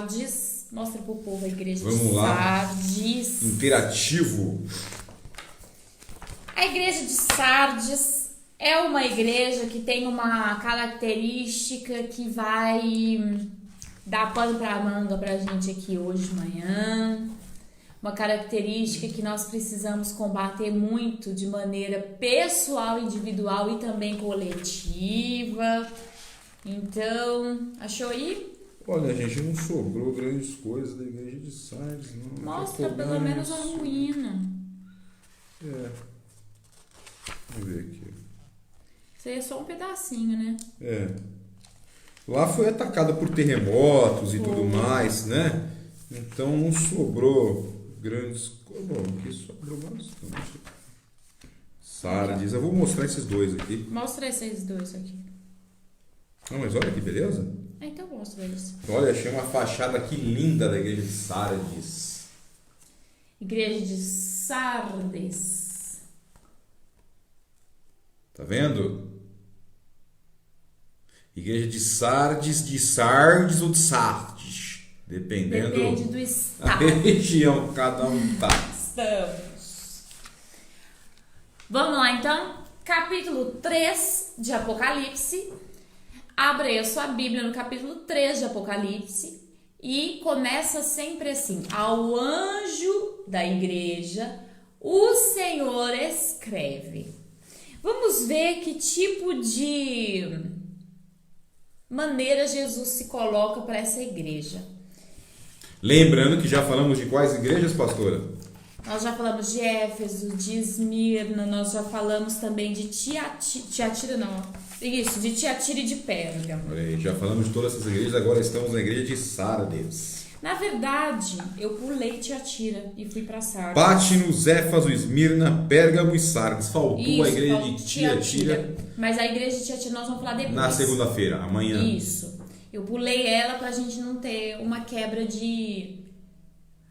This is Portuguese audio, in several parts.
Sardes, mostra pro povo a igreja Vamos de lá. Sardes. Interativo. A igreja de Sardes é uma igreja que tem uma característica que vai dar pano pra manga pra gente aqui hoje de manhã. Uma característica que nós precisamos combater muito de maneira pessoal, individual e também coletiva. Então, achou aí? Olha, gente, não sobrou grandes coisas da igreja de Sardes, não. Mostra pelo menos a ruína. É. Vamos ver aqui. Isso aí é só um pedacinho, né? É. Lá foi atacada por terremotos e tudo mais, né? Então não sobrou grandes... Bom, aqui sobrou bastante. Sardes. Eu vou mostrar esses dois aqui. Mostra esses dois aqui. Não, mas olha que beleza. Então mostra eles. Olha, achei uma fachada aqui linda da igreja de Sardes. Igreja de Sardes. Tá vendo? Igreja de Sardes ou de Sardes. Dependendo Depende do da estado. região que cada um tá. Estamos. Vamos lá então. Capítulo 3 de Apocalipse. Abra aí a sua Bíblia no capítulo 3 de Apocalipse. E começa sempre assim. Ao anjo da igreja, o Senhor escreve. Vamos ver que tipo de maneira Jesus se coloca para essa igreja. Lembrando que já falamos de quais igrejas, pastora? Nós já falamos de Éfeso, de Esmirna, nós já falamos também de Tiatira, não. Isso, de Tiatira e de Pérgamo. Olha aí, já falamos de todas essas igrejas, agora estamos na igreja de Sardes. Na verdade, eu pulei Tiatira e fui para Sardes. Pátinos, Éfaso, Esmirna, Pérgamo e Sardes. Faltou Isso, a igreja faltou de Tiatira Mas a igreja de Tiatira nós vamos falar depois. na segunda-feira, amanhã. Isso. Eu pulei ela pra gente não ter uma quebra de...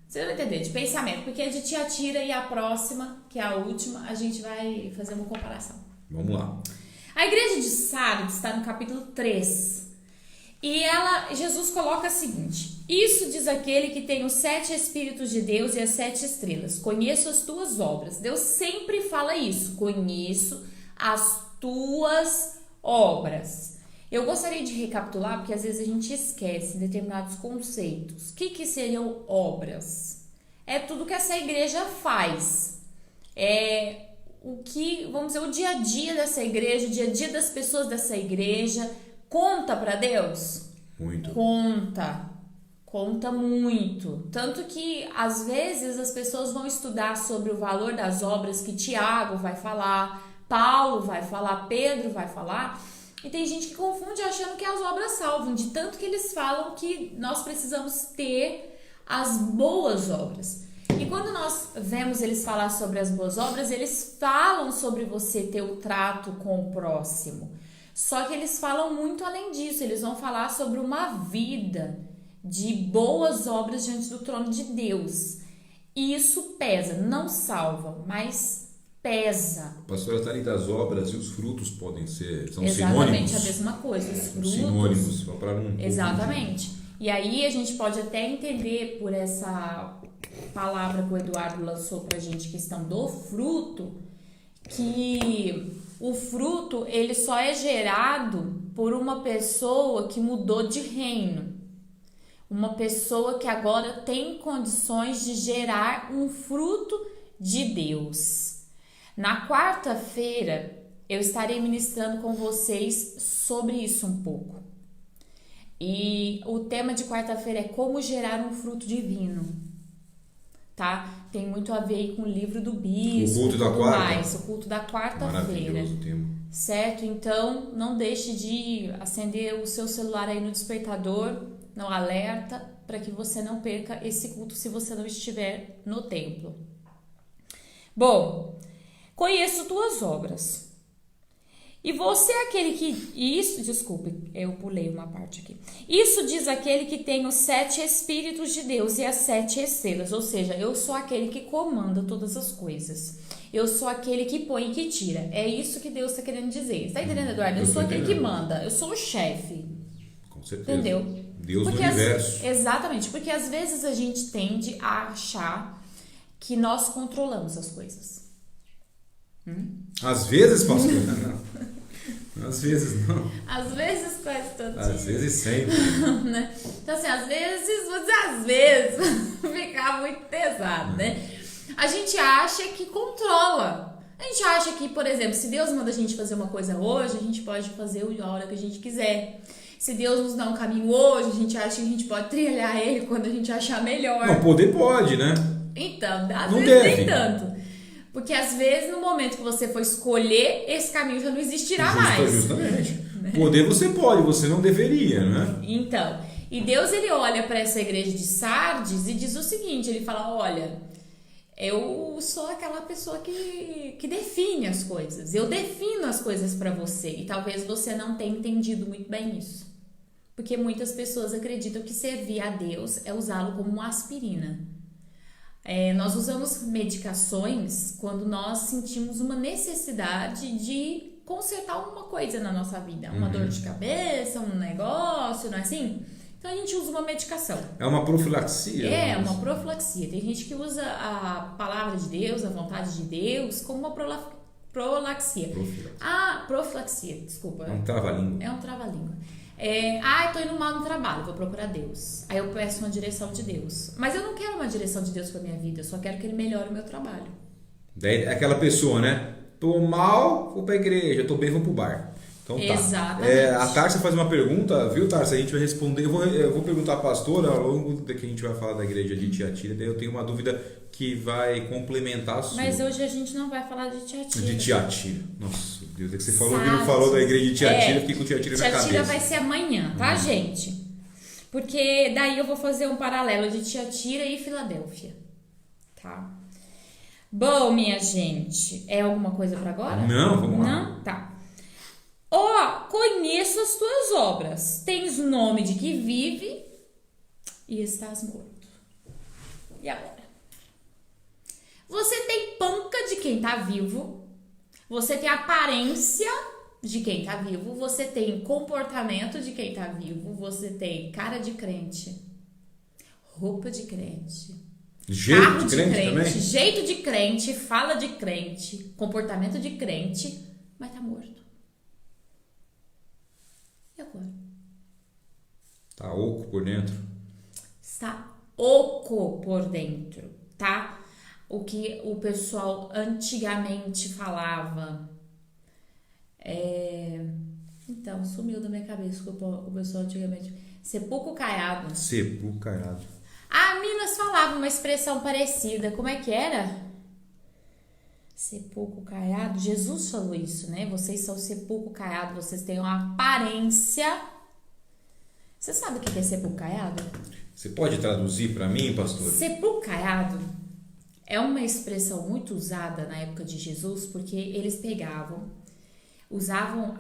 Você vai entender, de pensamento. Porque a de Tiatira e a próxima, que é a última, a gente vai fazer uma comparação. Vamos lá. A igreja de Sardes está no capítulo 3. E Jesus coloca o seguinte: isso diz aquele que tem os 7 Espíritos de Deus e as 7 estrelas. Conheço as tuas obras. Deus sempre fala isso. Conheço as tuas obras. Eu gostaria de recapitular, porque às vezes a gente esquece determinados conceitos. O que seriam obras? É tudo que essa igreja faz. É o que, vamos dizer, o dia a dia dessa igreja, o dia a dia das pessoas dessa igreja. Conta para Deus? Muito. Conta muito. Tanto que, às vezes, as pessoas vão estudar sobre o valor das obras que Tiago vai falar, Paulo vai falar, Pedro vai falar. E tem gente que confunde achando que as obras salvam, de tanto que eles falam que nós precisamos ter as boas obras. E quando nós vemos eles falar sobre as boas obras, eles falam sobre você ter o trato com o próximo. Só que eles falam muito além disso, eles vão falar sobre uma vida de boas obras diante do trono de Deus. E isso pesa, não salva, mas pesa. Pastora Thalita, as obras e os frutos podem ser, são exatamente sinônimos. A mesma coisa, os frutos. Sinônimos, só para não... Exatamente. E aí a gente pode até entender por essa palavra que o Eduardo lançou pra gente, questão do fruto, que o fruto ele só é gerado por uma pessoa que mudou de reino. Uma pessoa que agora tem condições de gerar um fruto de Deus. Na quarta-feira, eu estarei ministrando com vocês sobre isso um pouco. E o tema de quarta-feira é como gerar um fruto divino, tá? Tem muito a ver aí com o livro do bispo, o culto da quarta. O culto da quarta-feira. Maravilhoso tema. Certo? Então, não deixe de acender o seu celular aí no despertador, no alerta, para que você não perca esse culto se você não estiver no templo. Bom, conheço tuas obras. E você é aquele que... Desculpe, eu pulei uma parte aqui. Isso diz aquele que tem os 7 Espíritos de Deus e as 7 estrelas. Ou seja, eu sou aquele que comanda todas as coisas. Eu sou aquele que põe e que tira. É isso que Deus está querendo dizer. Está entendendo, Eduardo? Eu sou aquele que manda. Eu sou o chefe. Com certeza. Entendeu? Deus do universo. Exatamente, porque às vezes a gente tende a achar que nós controlamos as coisas. Às vezes, pastor? Não. Às vezes não. Às vezes quase todo dia. Às vezes sempre. Né? Então assim, às vezes fica muito pesado, né? A gente acha que controla. A gente acha que, por exemplo, se Deus manda a gente fazer uma coisa hoje, a gente pode fazer a hora que a gente quiser. Se Deus nos dá um caminho hoje, a gente acha que a gente pode trilhar ele quando a gente achar melhor. Não, poder pode, né? Então, às não vezes deve. nem tanto. Porque às vezes no momento que você for escolher, esse caminho já não existirá mais. Justamente. Poder você pode, você não deveria, né? Então, e Deus ele olha para essa igreja de Sardes e diz o seguinte, ele fala, olha, eu sou aquela pessoa que define as coisas, eu defino as coisas para você e talvez você não tenha entendido muito bem isso. Porque muitas pessoas acreditam que servir a Deus é usá-lo como uma aspirina. Nós usamos medicações quando nós sentimos uma necessidade de consertar alguma coisa na nossa vida. Uma dor de cabeça, um negócio, não é assim? Então a gente usa uma medicação. É uma profilaxia? É uma profilaxia. Tem gente que usa a palavra de Deus, a vontade de Deus, como uma profilaxia. Profilaxia, desculpa. É um trava-língua. É um trava-língua. Tô indo mal no trabalho, vou procurar Deus. Aí eu peço uma direção de Deus. Mas eu não quero uma direção de Deus pra minha vida, eu só quero que Ele melhore o meu trabalho. Daí aquela pessoa, né? Tô mal, vou pra igreja, tô bem, vou pro bar. Então tá. Exatamente. A Tarsa faz uma pergunta, viu, Tarsa? A gente vai responder. Eu vou perguntar à pastora ao longo do que a gente vai falar da igreja de Tiatira. Daí eu tenho uma dúvida que vai complementar a sua. Mas hoje a gente não vai falar de Tiatira. De Tiatira. Nossa, Deus, é que você falou que não falou da igreja de Tiatira, fiquei com Tiatira na cabeça. Tiatira vai ser amanhã, tá, gente? Porque daí eu vou fazer um paralelo de Tiatira e Filadélfia, tá? Bom, minha gente, é alguma coisa pra agora? Não, vamos lá. Não? Tá. Conheço as tuas obras. Tens nome de que vive e estás morto. E agora? Você tem panca de quem tá vivo. Você tem aparência de quem tá vivo. Você tem comportamento de quem tá vivo. Você tem cara de crente. Roupa de crente. Jeito de crente também? Jeito de crente. Fala de crente. Comportamento de crente. Mas tá morto. E agora? Tá oco por dentro. Está oco por dentro, tá? O que o pessoal antigamente falava. Então, sumiu da minha cabeça o pessoal antigamente. Sepulcro caiado. Sepulcro caiado. Minas falava uma expressão parecida. Como é que era? Sepulcro caiado. Jesus falou isso, né? Vocês são sepulcro caiado. Vocês têm uma aparência. Você sabe o que é sepulcro caiado? Você pode traduzir para mim, pastor? Sepulcro caiado é uma expressão muito usada na época de Jesus, porque eles usavam,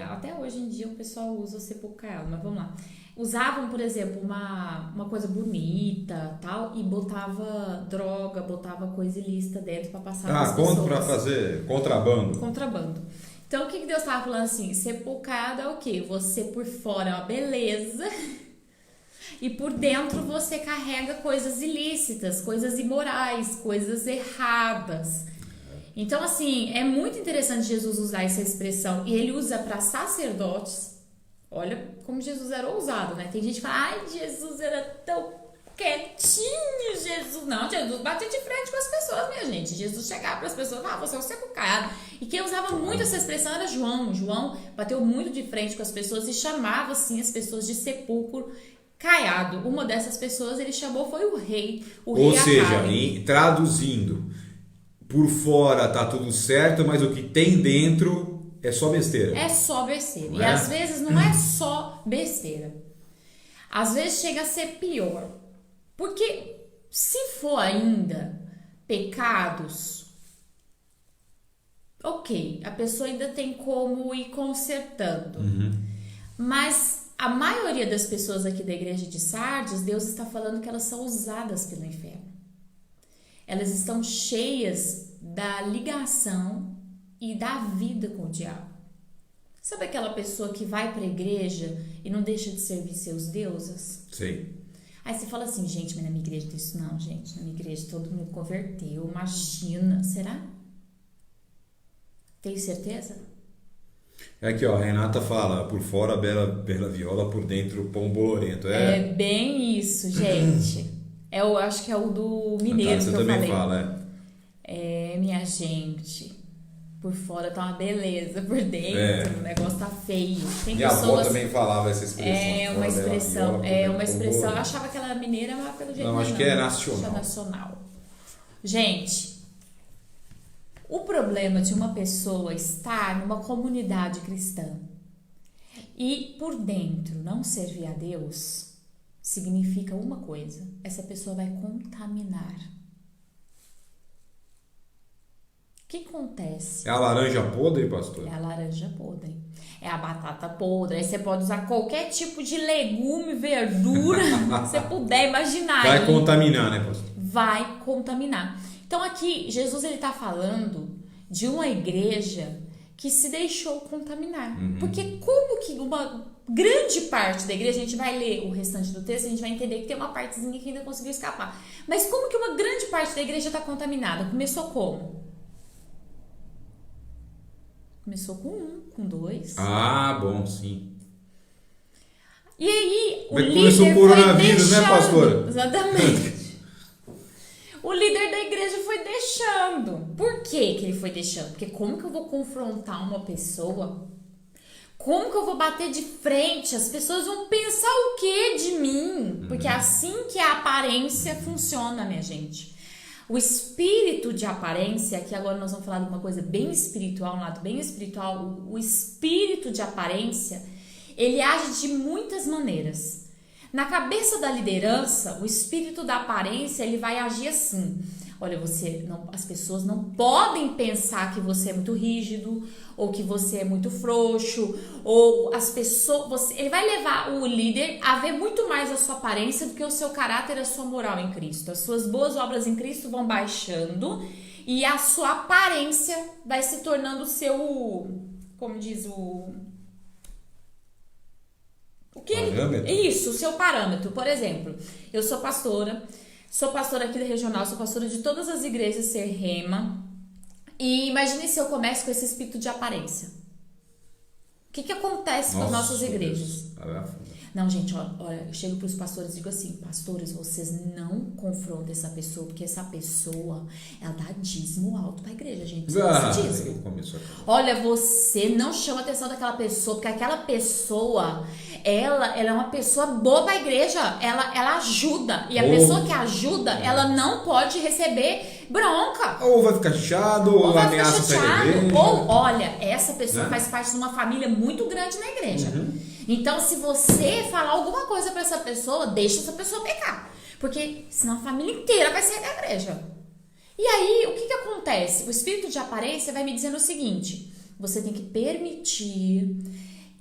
até hoje em dia o pessoal usa o sepulcro caiado, mas vamos lá. Usavam, por exemplo, uma coisa bonita, tal, e botava droga, botava coisa ilícita dentro para passar nas pessoas. Para fazer contrabando. Contrabando. Então, o que Deus estava falando assim? Sepulcro caiado é o quê? Você por fora é uma beleza e por dentro você carrega coisas ilícitas, coisas imorais, coisas erradas. Então, assim, é muito interessante Jesus usar essa expressão. E ele usa para sacerdotes. Olha como Jesus era ousado, né? Tem gente que fala, ai, Jesus era tão quietinho, Jesus. Não, Jesus batia de frente com as pessoas, minha gente. Jesus chegava para as pessoas, você é um sepulcro caiado. E quem usava muito essa expressão era João. João bateu muito de frente com as pessoas e chamava, assim, as pessoas de sepulcro caiado. Uma dessas pessoas ele chamou foi o rei. Ou seja, traduzindo, por fora tá tudo certo, mas o que tem dentro é só besteira. É só besteira. E às vezes não é só besteira. Às vezes chega a ser pior. Porque se for ainda pecados, ok, a pessoa ainda tem como ir consertando. Mas a maioria das pessoas aqui da igreja de Sardes, Deus está falando que elas são usadas pelo inferno. Elas estão cheias da ligação e da vida com o diabo. Sabe aquela pessoa que vai pra igreja e não deixa de servir seus deuses? Sei. Aí você fala assim, gente, mas na minha igreja tem isso não, gente. Na minha igreja todo mundo converteu, imagina. Será? Tem certeza? É aqui, ó, a Renata fala, por fora bela viola, por dentro pão bolorento. É bem isso, gente. Eu acho que é o do mineiro você que eu também falei. fala, Minha gente. Por fora tá uma beleza, por dentro o negócio tá feio. Tem Minha pessoas... avó também falava essa expressão. Uma expressão. Eu achava que ela era mineira, mas pelo jeito não. Acho que é nacional. nacional. Gente, o problema de uma pessoa estar numa comunidade cristã e por dentro não servir a Deus significa uma coisa: essa pessoa vai contaminar. O que acontece? É a laranja podre, pastor? É a laranja podre. É a batata podre. Aí você pode usar qualquer tipo de legume, verdura que você puder imaginar. Vai contaminar, né, pastor? Vai contaminar. Então aqui, Jesus ele tá falando de uma igreja que se deixou contaminar. Porque como que uma grande parte da igreja, a gente vai ler o restante do texto, a gente vai entender que tem uma partezinha que ainda conseguiu escapar. Mas como que uma grande parte da igreja está contaminada? Começou como? Começou com 1, com 2. Ah, bom, sim. E aí, o Mas líder começou o coronavírus, foi deixando, né, pastora? Exatamente. O líder da igreja foi deixando. Por que que ele foi deixando? Porque como que eu vou confrontar uma pessoa? Como que eu vou bater de frente? As pessoas vão pensar o que de mim? Porque é assim que a aparência funciona, minha gente. O espírito de aparência, aqui agora nós vamos falar de uma coisa bem espiritual, um lado bem espiritual. O espírito de aparência, ele age de muitas maneiras. Na cabeça da liderança, o espírito da aparência, ele vai agir assim. Olha, as pessoas não podem pensar que você é muito rígido, ou que você é muito frouxo, ou as pessoas... ele vai levar o líder a ver muito mais a sua aparência do que o seu caráter e a sua moral em Cristo. As suas boas obras em Cristo vão baixando e a sua aparência vai se tornando o seu... Como diz o que parâmetro? Isso, o seu parâmetro. Por exemplo, eu sou pastora aqui da regional, sou pastora de todas as igrejas Ser Rema. E imagine se eu começo com esse espírito de aparência. O que acontece com as nossas igrejas? Não, gente, olha, eu chego para os pastores e digo assim: pastores, vocês não confrontam essa pessoa, porque essa pessoa, ela dá dízimo alto para a igreja, gente. Dízimo. Olha, você não chama a atenção daquela pessoa, porque aquela pessoa, ela é uma pessoa boa para a igreja, ela ajuda. E a pessoa que ajuda, ela não pode receber bronca. Ou vai ficar chateado, ou vai ameaça sair da igreja. Ou, olha, essa pessoa faz parte de uma família muito grande na igreja. Então, se você falar alguma coisa pra essa pessoa, deixa essa pessoa pecar. Porque senão a família inteira vai sair da igreja. E aí, o que acontece? O espírito de aparência vai me dizendo o seguinte: você tem que permitir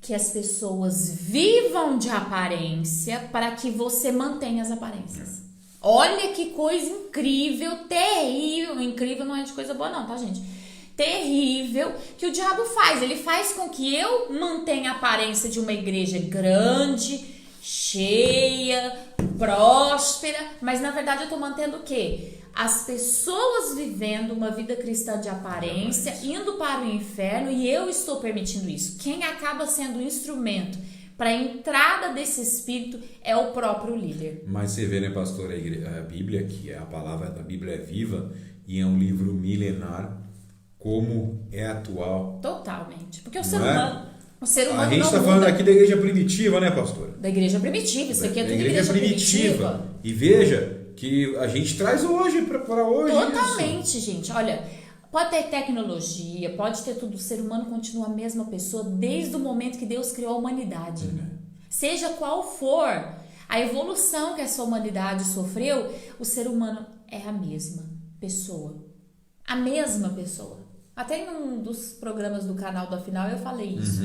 que as pessoas vivam de aparência para que você mantenha as aparências. Olha que coisa incrível, terrível. Incrível não é de coisa boa não, tá, gente? Terrível que o diabo faz. Ele faz com que eu mantenha a aparência de uma igreja grande, cheia, próspera, mas na verdade eu tô mantendo o quê? As pessoas vivendo uma vida cristã de aparência, indo para o inferno, e eu estou permitindo isso. Quem acaba sendo o instrumento para a entrada desse espírito é o próprio líder. Mas você vê, né, pastor, a Bíblia, que a palavra da Bíblia é viva e é um livro milenar, como é atual. Totalmente. Porque o ser humano a gente está falando aqui da igreja primitiva, né, pastor? Da igreja primitiva. Isso aqui é tudo igreja primitiva. E veja que a gente traz hoje para hoje. Totalmente, gente. Olha, pode ter tecnologia, pode ter tudo. O ser humano continua a mesma pessoa desde o momento que Deus criou a humanidade. Seja qual for a evolução que essa humanidade sofreu, o ser humano é a mesma pessoa. A mesma pessoa. Até em um dos programas do canal do Afinal eu falei isso.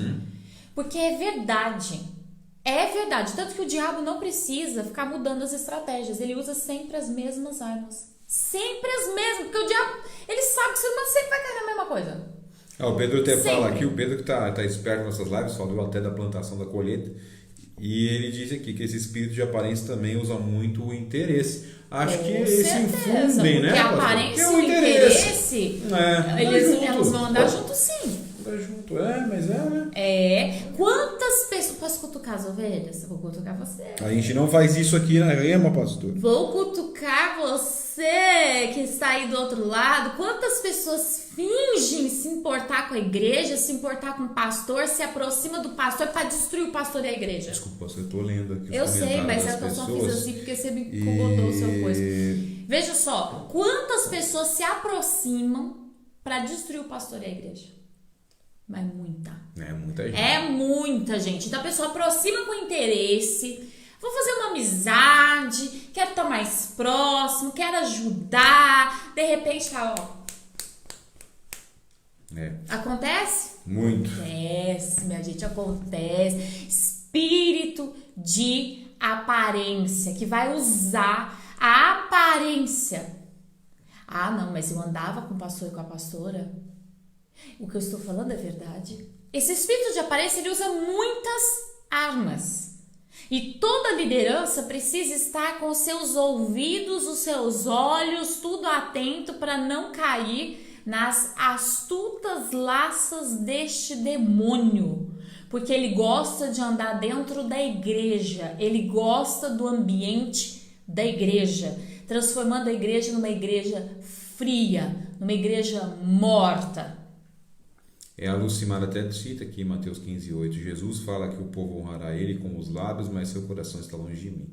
Porque é verdade. É verdade. Tanto que o diabo não precisa ficar mudando as estratégias. Ele usa sempre as mesmas armas. Sempre as mesmas. Porque o diabo, ele sabe que o ser humano sempre vai cair na mesma coisa. O Pedro até Sempre. fala aqui, o Pedro que tá esperto nessas lives, falou até da plantação da colheita, e ele diz aqui que esse espírito de aparência também usa muito o interesse. Acho que eles se infundem, né? Porque a aparência e o interesse, elas vão andar juntos sim. Andar junto, mas né? Quantas pessoas... Posso cutucar as ovelhas? Vou cutucar você. A gente não faz isso aqui na Rema, pastor. Vou cutucar você que está aí do outro lado. Quantas pessoas fingem se importar com a igreja, se importar com o pastor, se aproxima do pastor para destruir o pastor e a igreja? Desculpa, pastor, eu tô lendo aqui os Eu sei, mas das eu só pessoas. fiz assim porque você me incomodou o seu coisa. Veja só, quantas pessoas se aproximam para destruir o pastor e a igreja? Mas muita. Muita gente. É muita gente. Então a pessoa aproxima com interesse. Vou fazer uma amizade, quero estar mais próximo, quero ajudar. De repente tá, Acontece? Muito. Acontece, minha gente, acontece. Espírito de aparência, que vai usar a aparência. Ah, não, mas eu andava com o pastor e com a pastora. O que eu estou falando é verdade. Esse espírito de aparência, ele usa muitas armas. E toda liderança precisa estar com os seus ouvidos, os seus olhos, tudo atento para não cair nas astutas laças deste demônio. Porque ele gosta de andar dentro da igreja, ele gosta do ambiente da igreja, transformando a igreja numa igreja fria, numa igreja morta. A Lucimara até cita aqui em Mateus 15:8, Jesus fala que o povo honrará ele com os lábios, mas seu coração está longe de mim.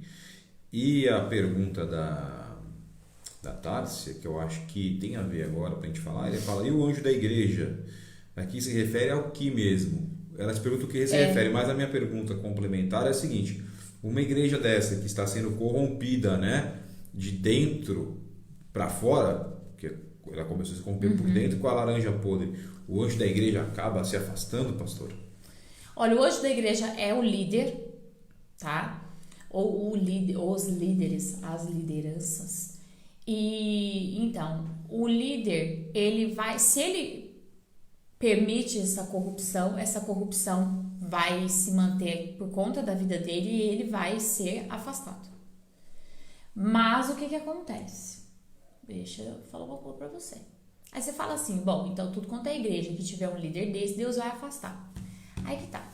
E a pergunta da Tárcia, que eu acho que tem a ver agora para a gente falar, ele fala, e o anjo da igreja? Aqui se refere ao que mesmo? Ela se pergunta o que se refere, mas a minha pergunta complementar é a seguinte, uma igreja dessa que está sendo corrompida, né, de dentro para fora, que ela começou a se corromper por dentro com a laranja podre, o anjo da igreja acaba se afastando, pastor? Olha, o anjo da igreja é o líder, tá? Ou os líderes, as lideranças. E então, o líder, ele vai, se ele permite essa corrupção vai se manter por conta da vida dele e ele vai ser afastado. Mas o que acontece? Deixa eu falar uma coisa pra você. Aí você fala assim, bom, então tudo quanto é igreja que tiver um líder desse, Deus vai afastar. Aí que tá.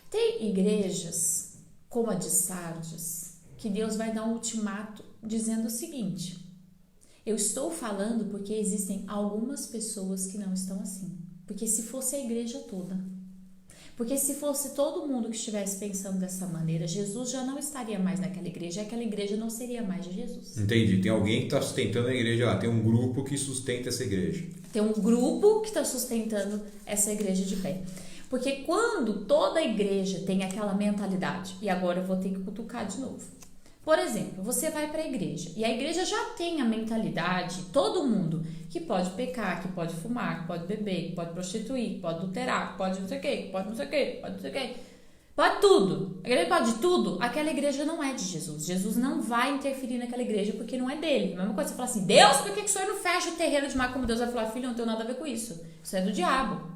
Tem igrejas, como a de Sardes, que Deus vai dar um ultimato dizendo o seguinte, eu estou falando porque existem algumas pessoas que não estão assim. Porque se fosse a igreja toda, porque se fosse todo mundo que estivesse pensando dessa maneira, Jesus já não estaria mais naquela igreja, e aquela igreja não seria mais de Jesus. Entendi. Tem alguém que está sustentando a igreja lá, tem um grupo que sustenta essa igreja. Tem um grupo que está sustentando essa igreja de pé. Porque quando toda a igreja tem aquela mentalidade, e agora eu vou ter que cutucar de novo. Por exemplo, você vai para a igreja e a igreja já tem a mentalidade, todo mundo, que pode pecar, que pode fumar, que pode beber, que pode prostituir, que pode adulterar, que pode não sei o quê, que pode não sei o quê, que pode não sei o quê. Pode tudo. A igreja pode tudo. Aquela igreja não é de Jesus. Jesus não vai interferir naquela igreja porque não é dele. A mesma coisa, você fala assim, Deus, por que o senhor não fecha o terreiro de Macumba? Deus vai falar, filho, não tem nada a ver com isso. Isso é do diabo.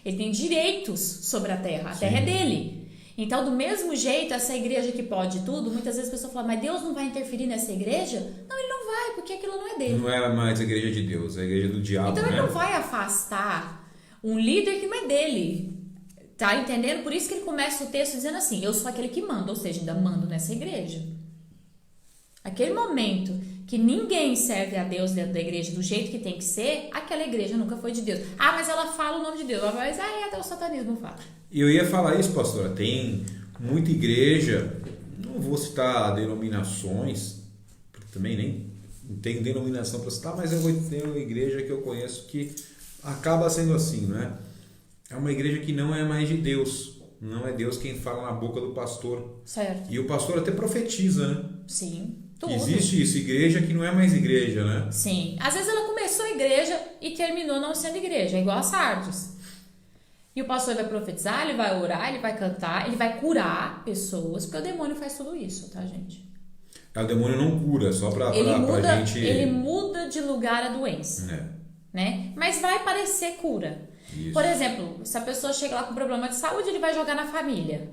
Ele tem direitos sobre a terra. A terra é dele. Então, do mesmo jeito, essa igreja que pode tudo, muitas vezes a pessoa fala, mas Deus não vai interferir nessa igreja? Não, ele não vai, porque aquilo não é dele. Não é mais a igreja de Deus, é a igreja do diabo, então, né? ele não vai afastar um líder que não é dele. Tá entendendo? Por isso que ele começa o texto dizendo assim, eu sou aquele que manda, ou seja, ainda mando nessa igreja. Aquele momento que ninguém serve a Deus dentro da igreja do jeito que tem que ser, aquela igreja nunca foi de Deus. Ah, mas ela fala o nome de Deus. Mas até o satanismo fala. Eu ia falar isso, pastora. Tem muita igreja, não vou citar denominações, porque também nem tenho denominação para citar, mas eu vou ter uma igreja que eu conheço que acaba sendo assim, né? É uma igreja que não é mais de Deus. Não é Deus quem fala na boca do pastor. Certo. E o pastor até profetiza, né? Sim. Tudo. Existe isso, igreja que não é mais igreja, né? Sim. Às vezes ela começou a igreja e terminou não sendo igreja, é igual a Sardes. E o pastor vai profetizar, ele vai orar, ele vai cantar, ele vai curar pessoas, porque o demônio faz tudo isso, tá, gente? O demônio não cura, só pra gente... Ele muda de lugar a doença, É. né? Mas vai parecer cura. Isso. Por exemplo, se a pessoa chega lá com problema de saúde, ele vai jogar na família.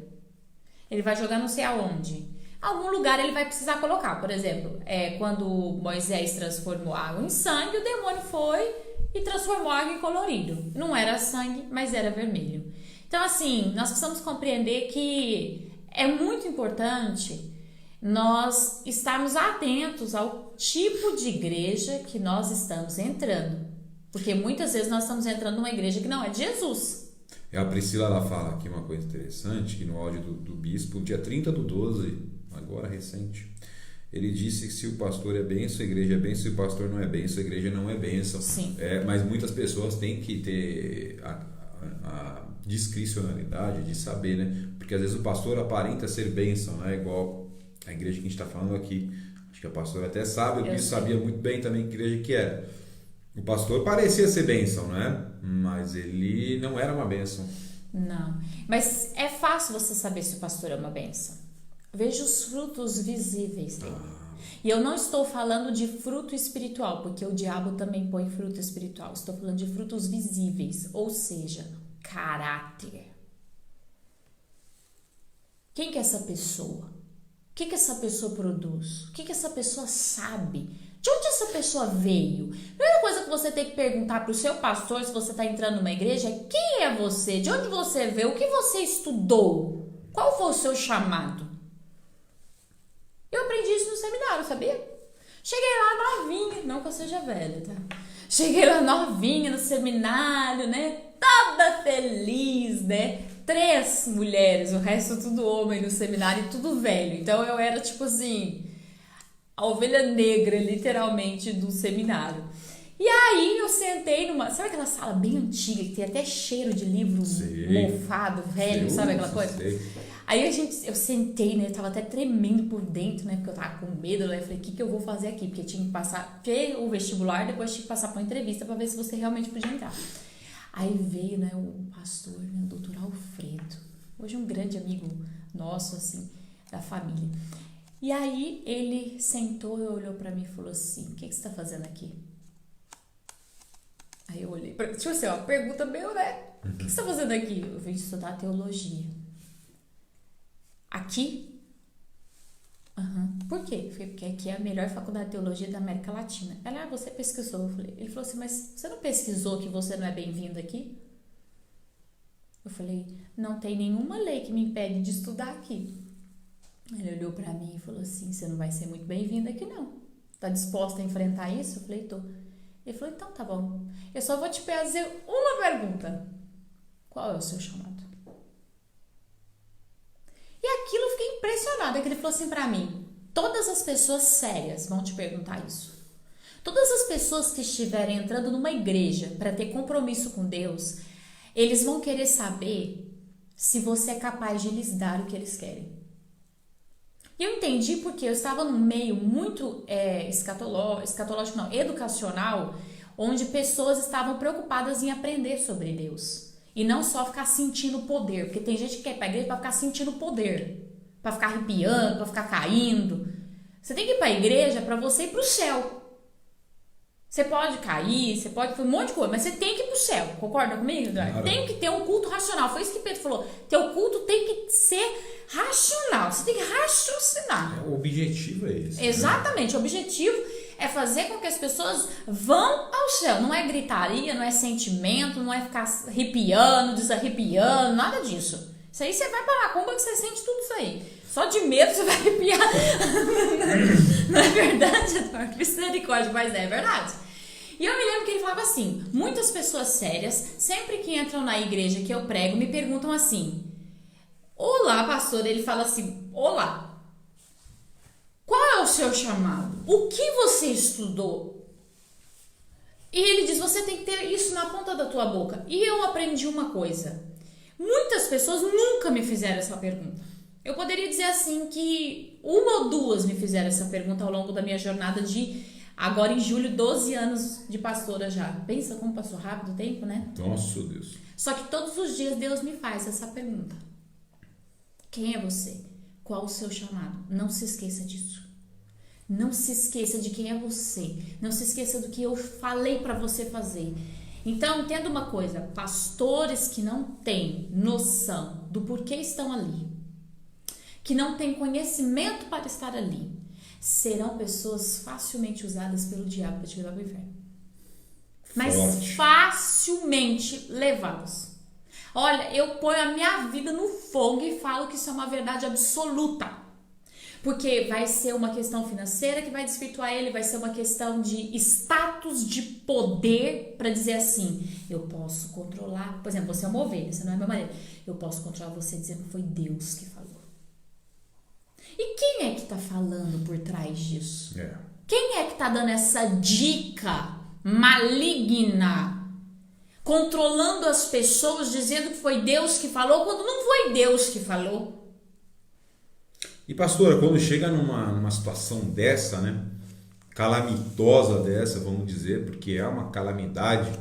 Ele vai jogar não sei aonde. Algum lugar ele vai precisar colocar. Por exemplo, quando Moisés transformou água em sangue, o demônio foi e transformou água em colorido. Não era sangue, mas era vermelho. Então, assim, nós precisamos compreender que é muito importante nós estarmos atentos ao tipo de igreja que nós estamos entrando. Porque muitas vezes nós estamos entrando numa igreja que não é de Jesus. A Priscila, ela fala aqui uma coisa interessante, que no áudio do bispo, dia 30/12, agora recente, ele disse que se o pastor é bênção, a igreja é bênção, se o pastor não é bênção, a igreja não é bênção. Sim. Mas muitas pessoas têm que ter a discricionalidade de saber, né? Porque às vezes o pastor aparenta ser bênção, né? Igual a igreja que a gente está falando aqui. Acho que a pastora até sabe, o bispo sabia muito bem também que igreja que era. O pastor parecia ser bênção, né? Mas ele não era uma bênção. Não. Mas é fácil você saber se o pastor é uma bênção. Veja os frutos visíveis dele. E eu não estou falando de fruto espiritual, porque o diabo também põe fruto espiritual. Estou falando de frutos visíveis, ou seja, caráter. Quem que é essa pessoa? O que essa pessoa produz? O que essa pessoa sabe? De onde essa pessoa veio? A primeira coisa que você tem que perguntar para o seu pastor, se você está entrando numa igreja, é quem é você? De onde você veio? O que você estudou? Qual foi o seu chamado? Eu aprendi isso no seminário, sabia? Cheguei lá novinha, não que eu seja velha, tá? Cheguei lá novinha no seminário, né? Toda feliz, né? 3 mulheres, o resto tudo homem no seminário e tudo velho. Então eu era tipo assim, a ovelha negra, literalmente, do seminário. E aí eu sentei numa... Sabe aquela sala bem antiga, que tem até cheiro de livro mofado, velho, sabe aquela coisa? Aí eu sentei, né? Eu tava até tremendo por dentro, né? Porque eu tava com medo, né? Eu falei, o que eu vou fazer aqui? Porque tinha que passar o vestibular, depois tinha que passar por uma entrevista pra ver se você realmente podia entrar. Aí veio, né, o pastor, né, o doutor Alfredo, hoje um grande amigo nosso, assim, da família. E aí ele sentou e olhou pra mim e falou assim, o que você tá fazendo aqui? Aí eu olhei, tipo assim, ó, pergunta meu, né? O que você tá fazendo aqui? Eu vim estudar teologia. Aqui? Por quê? Porque aqui é a melhor faculdade de teologia da América Latina. Ela, você pesquisou? Ele falou assim, mas você não pesquisou que você não é bem-vindo aqui? Eu falei, não tem nenhuma lei que me impede de estudar aqui. Ele olhou pra mim e falou assim, você não vai ser muito bem-vindo aqui não. Tá disposta a enfrentar isso? Eu falei, tô. Ele falou, então tá bom. Eu só vou te fazer uma pergunta. Qual é o seu chamado? E aquilo eu fiquei impressionada, que ele falou assim pra mim, todas as pessoas sérias vão te perguntar isso. Todas as pessoas que estiverem entrando numa igreja para ter compromisso com Deus, eles vão querer saber se você é capaz de lhes dar o que eles querem. E eu entendi porque eu estava num meio muito escatológico, não, educacional, onde pessoas estavam preocupadas em aprender sobre Deus. E não só ficar sentindo poder, porque tem gente que quer ir pra igreja pra ficar sentindo poder, pra ficar arrepiando, pra ficar caindo. Você tem que ir pra igreja pra você ir pro céu. Você pode cair, você pode fazer um monte de coisa, mas você tem que ir pro céu. Concorda comigo, Eduardo? Claro. Tem que ter um culto racional. Foi isso que Pedro falou. Teu culto tem que ser racional. Você tem que raciocinar. O objetivo é esse. Exatamente. Né? O objetivo é fazer com que as pessoas vão ao céu. Não é gritaria, não é sentimento, não é ficar arrepiando, desarrepiando, nada disso. Isso aí você vai pra macumba que você sente tudo isso aí. Só de medo você vai arrepiar. Não é verdade, Eduardo? Misericórdia, mas é verdade. E eu me lembro que ele falava assim, muitas pessoas sérias, sempre que entram na igreja que eu prego, me perguntam assim, olá, pastor, ele fala assim, olá, qual é o seu chamado? O que você estudou? E ele diz, você tem que ter isso na ponta da tua boca. E eu aprendi uma coisa, muitas pessoas nunca me fizeram essa pergunta. Eu poderia dizer assim que 1 ou 2 me fizeram essa pergunta ao longo da minha jornada de... Agora em julho, 12 anos de pastora já. Pensa como passou rápido o tempo, né? Nossa, Deus. Só que todos os dias Deus me faz essa pergunta. Quem é você? Qual o seu chamado? Não se esqueça disso. Não se esqueça de quem é você. Não se esqueça do que eu falei pra você fazer. Então, entenda uma coisa, pastores que não têm noção do porquê estão ali, que não têm conhecimento para estar ali, serão pessoas facilmente usadas pelo diabo para te levar para o inferno. Mas Forte. facilmente levadas. Olha, eu ponho a minha vida no fogo e falo que isso é uma verdade absoluta. Porque vai ser uma questão financeira que vai desvirtuar ele, vai ser uma questão de status, de poder, para dizer assim, eu posso controlar, por exemplo, você é uma ovelha, você não é meu marido, eu posso controlar você dizendo que foi Deus que falou. E quem é que tá falando por trás disso? Quem é que tá dando essa dica maligna, controlando as pessoas, dizendo que foi Deus que falou, quando não foi Deus que falou? E pastora, quando chega numa situação dessa, né, calamitosa dessa, vamos dizer, porque é uma calamidade,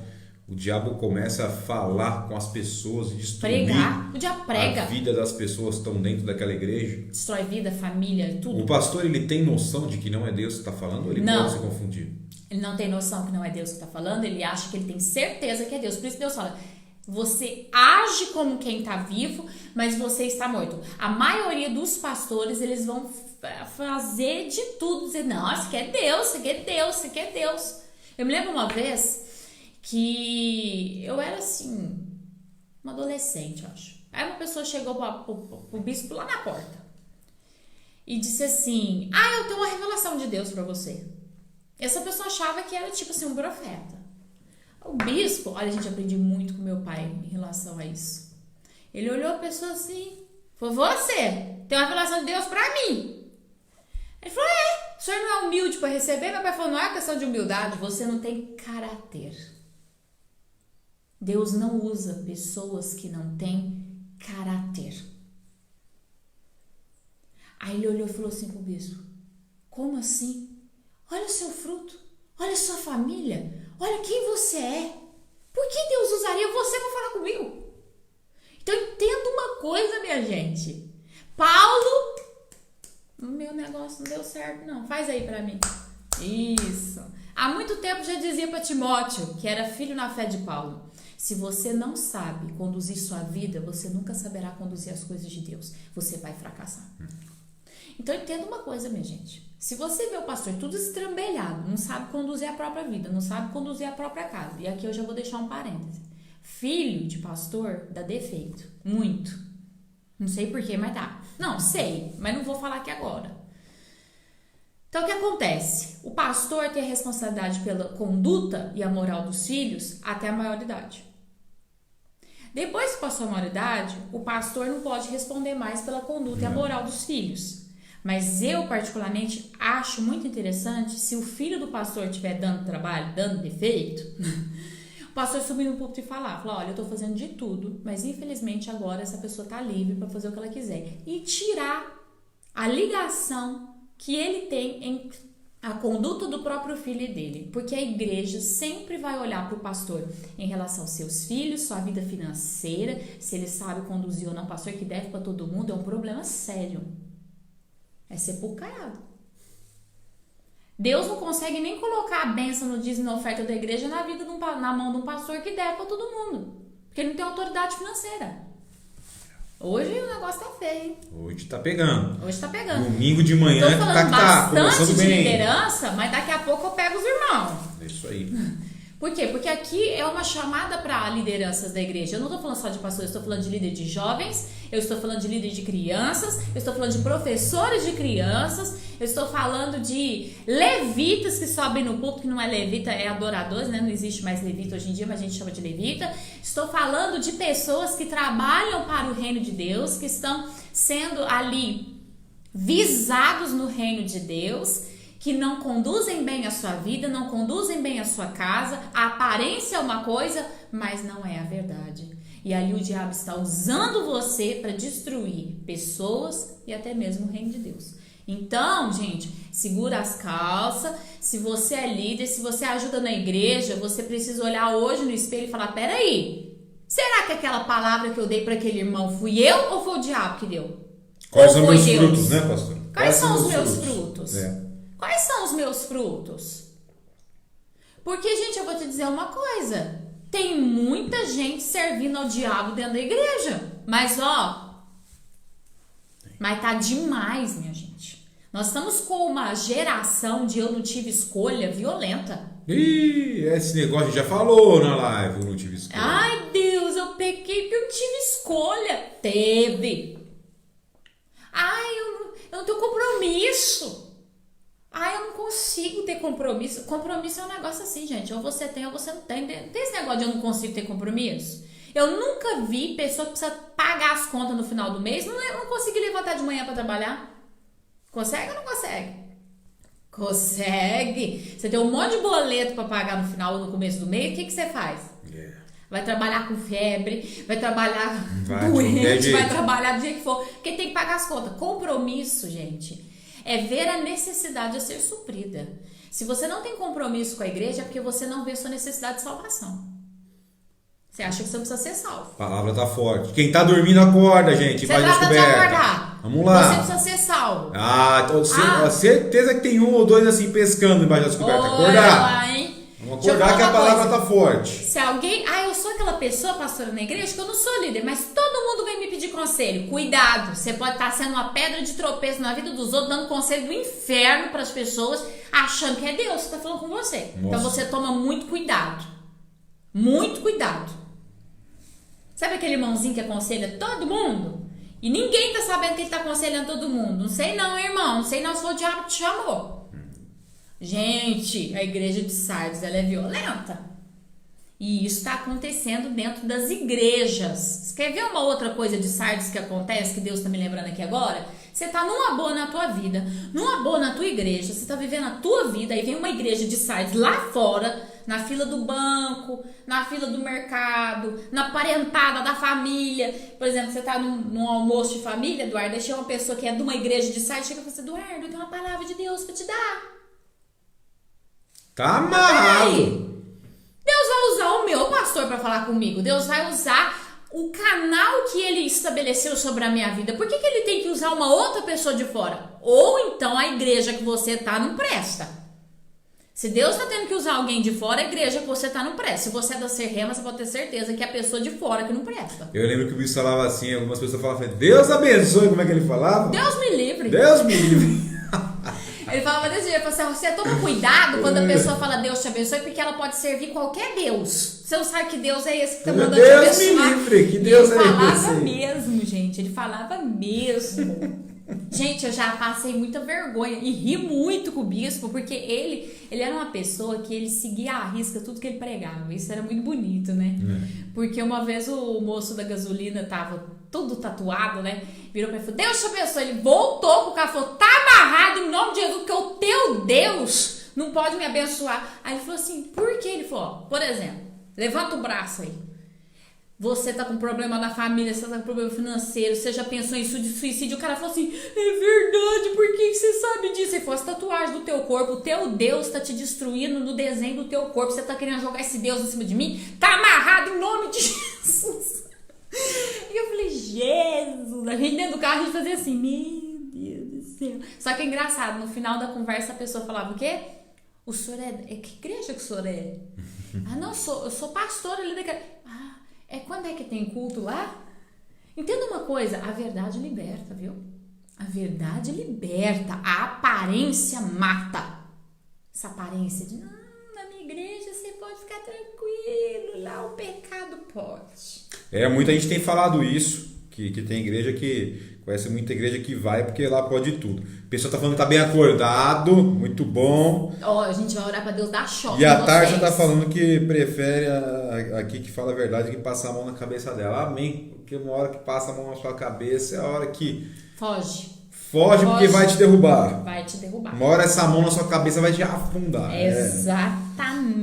o diabo começa a falar com as pessoas e destruir o diabo prega. A vida das pessoas que estão dentro daquela igreja. Destrói vida, família, tudo. O pastor, ele tem noção de que não é Deus que está falando ou ele não. pode se confundir? Ele não tem noção que não é Deus que está falando, ele acha que ele tem certeza que é Deus. Por isso Deus fala, você age como quem está vivo, mas você está morto. A maioria dos pastores, eles vão fazer de tudo, dizer, não, isso aqui é Deus, isso aqui é Deus, isso aqui é Deus. Eu me lembro uma vez que eu era assim, uma adolescente, eu acho. Aí uma pessoa chegou pro bispo lá na porta e disse assim, eu tenho uma revelação de Deus para você. Essa pessoa achava que era tipo assim, um profeta. O bispo, olha, a gente aprendi muito com meu pai em relação a isso. Ele olhou a pessoa assim, falou, você tem uma revelação de Deus pra mim. Ele falou, o senhor não é humilde para receber? Meu pai falou, não é questão de humildade, você não tem caráter. Deus não usa pessoas que não têm caráter. Aí ele olhou e falou assim pro bispo, como assim? Olha o seu fruto, olha a sua família, olha quem você é. Por que Deus usaria você para falar comigo? Então entenda uma coisa, minha gente. Paulo, o meu negócio não deu certo não, faz aí para mim. Isso. Há muito tempo já dizia para Timóteo, que era filho na fé de Paulo, se você não sabe conduzir sua vida, você nunca saberá conduzir as coisas de Deus. Você vai fracassar. Então entenda uma coisa, minha gente. Se você vê o pastor tudo estrambelhado, não sabe conduzir a própria vida, não sabe conduzir a própria casa, e aqui eu já vou deixar um parêntese. Filho de pastor dá defeito. Muito. Não sei porquê, mas dá. Não, sei, mas não vou falar aqui agora. Então o que acontece? O pastor tem a responsabilidade pela conduta e a moral dos filhos até a maioridade. Depois que passou a maioridade, o pastor não pode responder mais pela conduta e a moral dos filhos. Mas eu, particularmente, acho muito interessante se o filho do pastor estiver dando trabalho, dando defeito, o pastor subir no púlpito e falar, olha, eu estou fazendo de tudo, mas infelizmente agora essa pessoa está livre para fazer o que ela quiser. E tirar a ligação que ele tem entre a conduta do próprio filho e dele. Porque a igreja sempre vai olhar para o pastor em relação aos seus filhos, sua vida financeira, se ele sabe conduzir ou não. Pastor que deve para todo mundo é um problema sério. É sepulcrado. Deus não consegue nem colocar a bênção no dízimo e na oferta da igreja na mão de um pastor que deve para todo mundo. Porque ele não tem autoridade financeira. Hoje o negócio tá feio, hein? Hoje tá pegando. Hoje tá pegando. Domingo de manhã tô falando bastante começando de bem. liderança, mas daqui a pouco eu pego os irmãos. É isso aí. Por quê? Porque aqui é uma chamada para lideranças da igreja. Eu não estou falando só de pastores, eu estou falando de líder de jovens, eu estou falando de líder de crianças, eu estou falando de professores de crianças, eu estou falando de levitas que sobem no púlpito, que não é levita, é adoradores, né? Não existe mais levita hoje em dia, mas a gente chama de levita. Estou falando de pessoas que trabalham para o reino de Deus, que estão sendo ali visados no reino de Deus, que não conduzem bem a sua vida, não conduzem bem a sua casa. A aparência é uma coisa, mas não é a verdade. E ali o diabo está usando você para destruir pessoas e até mesmo o reino de Deus. Então, gente, segura as calças. Se você é líder, se você ajuda na igreja, você precisa olhar hoje no espelho e falar, peraí, será que aquela palavra que eu dei para aquele irmão fui eu ou foi o diabo que deu? Quais são meus frutos, né, pastor? Quais são os meus frutos? É. Quais são os meus frutos? Porque, gente, eu vou te dizer uma coisa. Tem muita gente servindo ao diabo dentro da igreja. Mas mas tá demais, minha gente. Nós estamos com uma geração de eu não tive escolha violenta. Ih, esse negócio já falou na live, eu não tive escolha. Ai, Deus, eu pequei porque eu tive escolha. Teve. Ai, eu não tenho compromisso. Ai, eu não consigo ter compromisso. Compromisso é um negócio assim, gente. Ou você tem ou você não tem. Tem esse negócio de eu não consigo ter compromisso? Eu nunca vi pessoa que precisa pagar as contas no final do mês não conseguir levantar de manhã para trabalhar. Consegue ou não consegue? Consegue. Você tem um monte de boleto para pagar no final ou no começo do mês. O que você faz? Vai trabalhar com febre, vai trabalhar doente, vai trabalhar do jeito que for. Porque tem que pagar as contas. Compromisso, gente, é ver a necessidade a ser suprida. Se você não tem compromisso com a igreja, é porque você não vê sua necessidade de salvação. Você acha que você não precisa ser salvo. A palavra tá forte. Quem tá dormindo, acorda, gente. Você trata de acordar. Vamos lá. Você precisa ser salvo. Então, certeza que tem um ou dois assim pescando embaixo das cobertas. Acordar. Lá, hein? Vamos acordar que a palavra tá forte. Se alguém... eu sou aquela pessoa, pastora, na igreja, que eu não sou líder, mas todo mundo vem me pedir conselho. Cuidado. Você pode estar sendo uma pedra de tropeço na vida dos outros, dando conselho do inferno para as pessoas, achando que é Deus que está falando com você. Nossa. Então você toma muito cuidado. Muito cuidado. Sabe aquele irmãozinho que aconselha todo mundo? E ninguém tá sabendo que ele tá aconselhando todo mundo. Não sei não, irmão. Não sei não se foi o diabo que te chamou. Gente, a igreja de Sardes, ela é violenta. E isso está acontecendo dentro das igrejas. Você quer ver uma outra coisa de Sardes que acontece, que Deus está me lembrando aqui agora? Você está numa boa na tua vida, numa boa na tua igreja, você está vivendo a tua vida, aí vem uma igreja de Sardes lá fora, na fila do banco, na fila do mercado, na parentada da família. Por exemplo, você está num almoço de família, Eduardo, aí chega uma pessoa que é de uma igreja de Sardes, chega e fala assim, Eduardo, eu tenho uma palavra de Deus para te dar. Tá amarrado. Deus vai usar o meu pastor para falar comigo. Deus vai usar o canal que ele estabeleceu sobre a minha vida. Por que ele tem que usar uma outra pessoa de fora? Ou então a igreja que você tá não presta. Se Deus tá tendo que usar alguém de fora, a igreja que você tá não presta. Se você é da Serrema, você pode ter certeza que é a pessoa de fora que não presta. Eu lembro que o bicho falava assim, algumas pessoas falavam, Deus abençoe, como é que ele falava? Deus me livre. Deus me livre. Ele falava desse jeito, assim, você toma cuidado quando a pessoa fala Deus te abençoe, porque ela pode servir qualquer Deus. Você não sabe que Deus é esse que tá mandando te abençoar. Deus me livre, que Deus é esse. Ele falava mesmo, gente, ele falava mesmo. Gente, eu já passei muita vergonha e ri muito com o bispo, porque ele era uma pessoa que ele seguia à risca tudo que ele pregava. Isso era muito bonito, né? Porque uma vez o moço da gasolina tava todo tatuado, né? Virou pra ele e falou, Deus te abençoe. Ele voltou pro cara e falou, tá amarrado em nome de Jesus, porque o teu Deus não pode me abençoar. Aí ele falou assim, por que? Ele falou, por exemplo, levanta o braço aí. Você tá com problema na família, você tá com problema financeiro, você já pensou em suicídio. O cara falou assim, é verdade, por que você sabe disso? Ele falou, as tatuagens do teu corpo, o teu Deus tá te destruindo no desenho do teu corpo, você tá querendo jogar esse Deus em cima de mim? Tá amarrado em nome de Jesus. E eu falei, Jesus, a gente dentro do carro, a gente fazia assim, meu Deus do céu. Só que é engraçado, no final da conversa a pessoa falava o quê? O senhor é que igreja que o senhor é? Não, eu sou pastor ali daquela... quando é que tem culto lá? Entenda uma coisa, a verdade liberta, viu? A verdade liberta, a aparência mata. Essa aparência de, na minha igreja você pode ficar tranquilo, lá o pecado pode. Muita gente tem falado isso, que tem igreja que, conhece muita igreja que vai porque lá pode tudo. A pessoa tá falando que tá bem acordado, muito bom. A gente vai orar pra Deus dar choque. E a Tarja tá falando que prefere aqui que fala a verdade que passar a mão na cabeça dela. Amém. Porque uma hora que passa a mão na sua cabeça é a hora que... Foge porque vai te derrubar. Vai te derrubar. Uma hora essa mão na sua cabeça vai te afundar. Exatamente,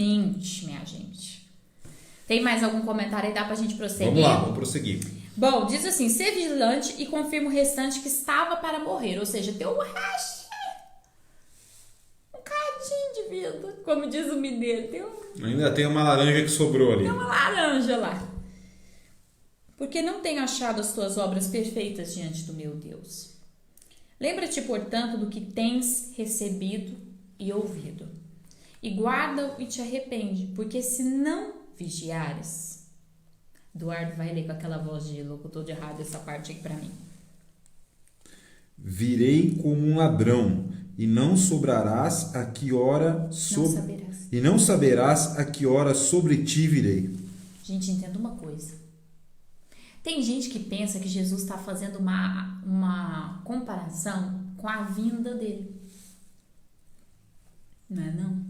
minha gente. Tem mais algum comentário aí? Dá pra gente prosseguir? Vamos lá, vamos prosseguir. Bom, diz assim, ser vigilante e confirma o restante que estava para morrer. Ou seja, tem um cadinho de vida. Como diz o mineiro. Ainda tem uma laranja que sobrou ali. Tem uma laranja lá. Porque não tenho achado as tuas obras perfeitas diante do meu Deus. Lembra-te, portanto, do que tens recebido e ouvido. E guarda-o e te arrepende, porque se não vigiares. Eduardo vai ler com aquela voz de locutor de rádio essa parte aqui pra mim. Virei como um ladrão, e não sobrarás a que hora e não saberás a que hora sobre ti virei. Gente, entenda uma coisa. Tem gente que pensa que Jesus está fazendo uma comparação com a vinda dele. Não é não?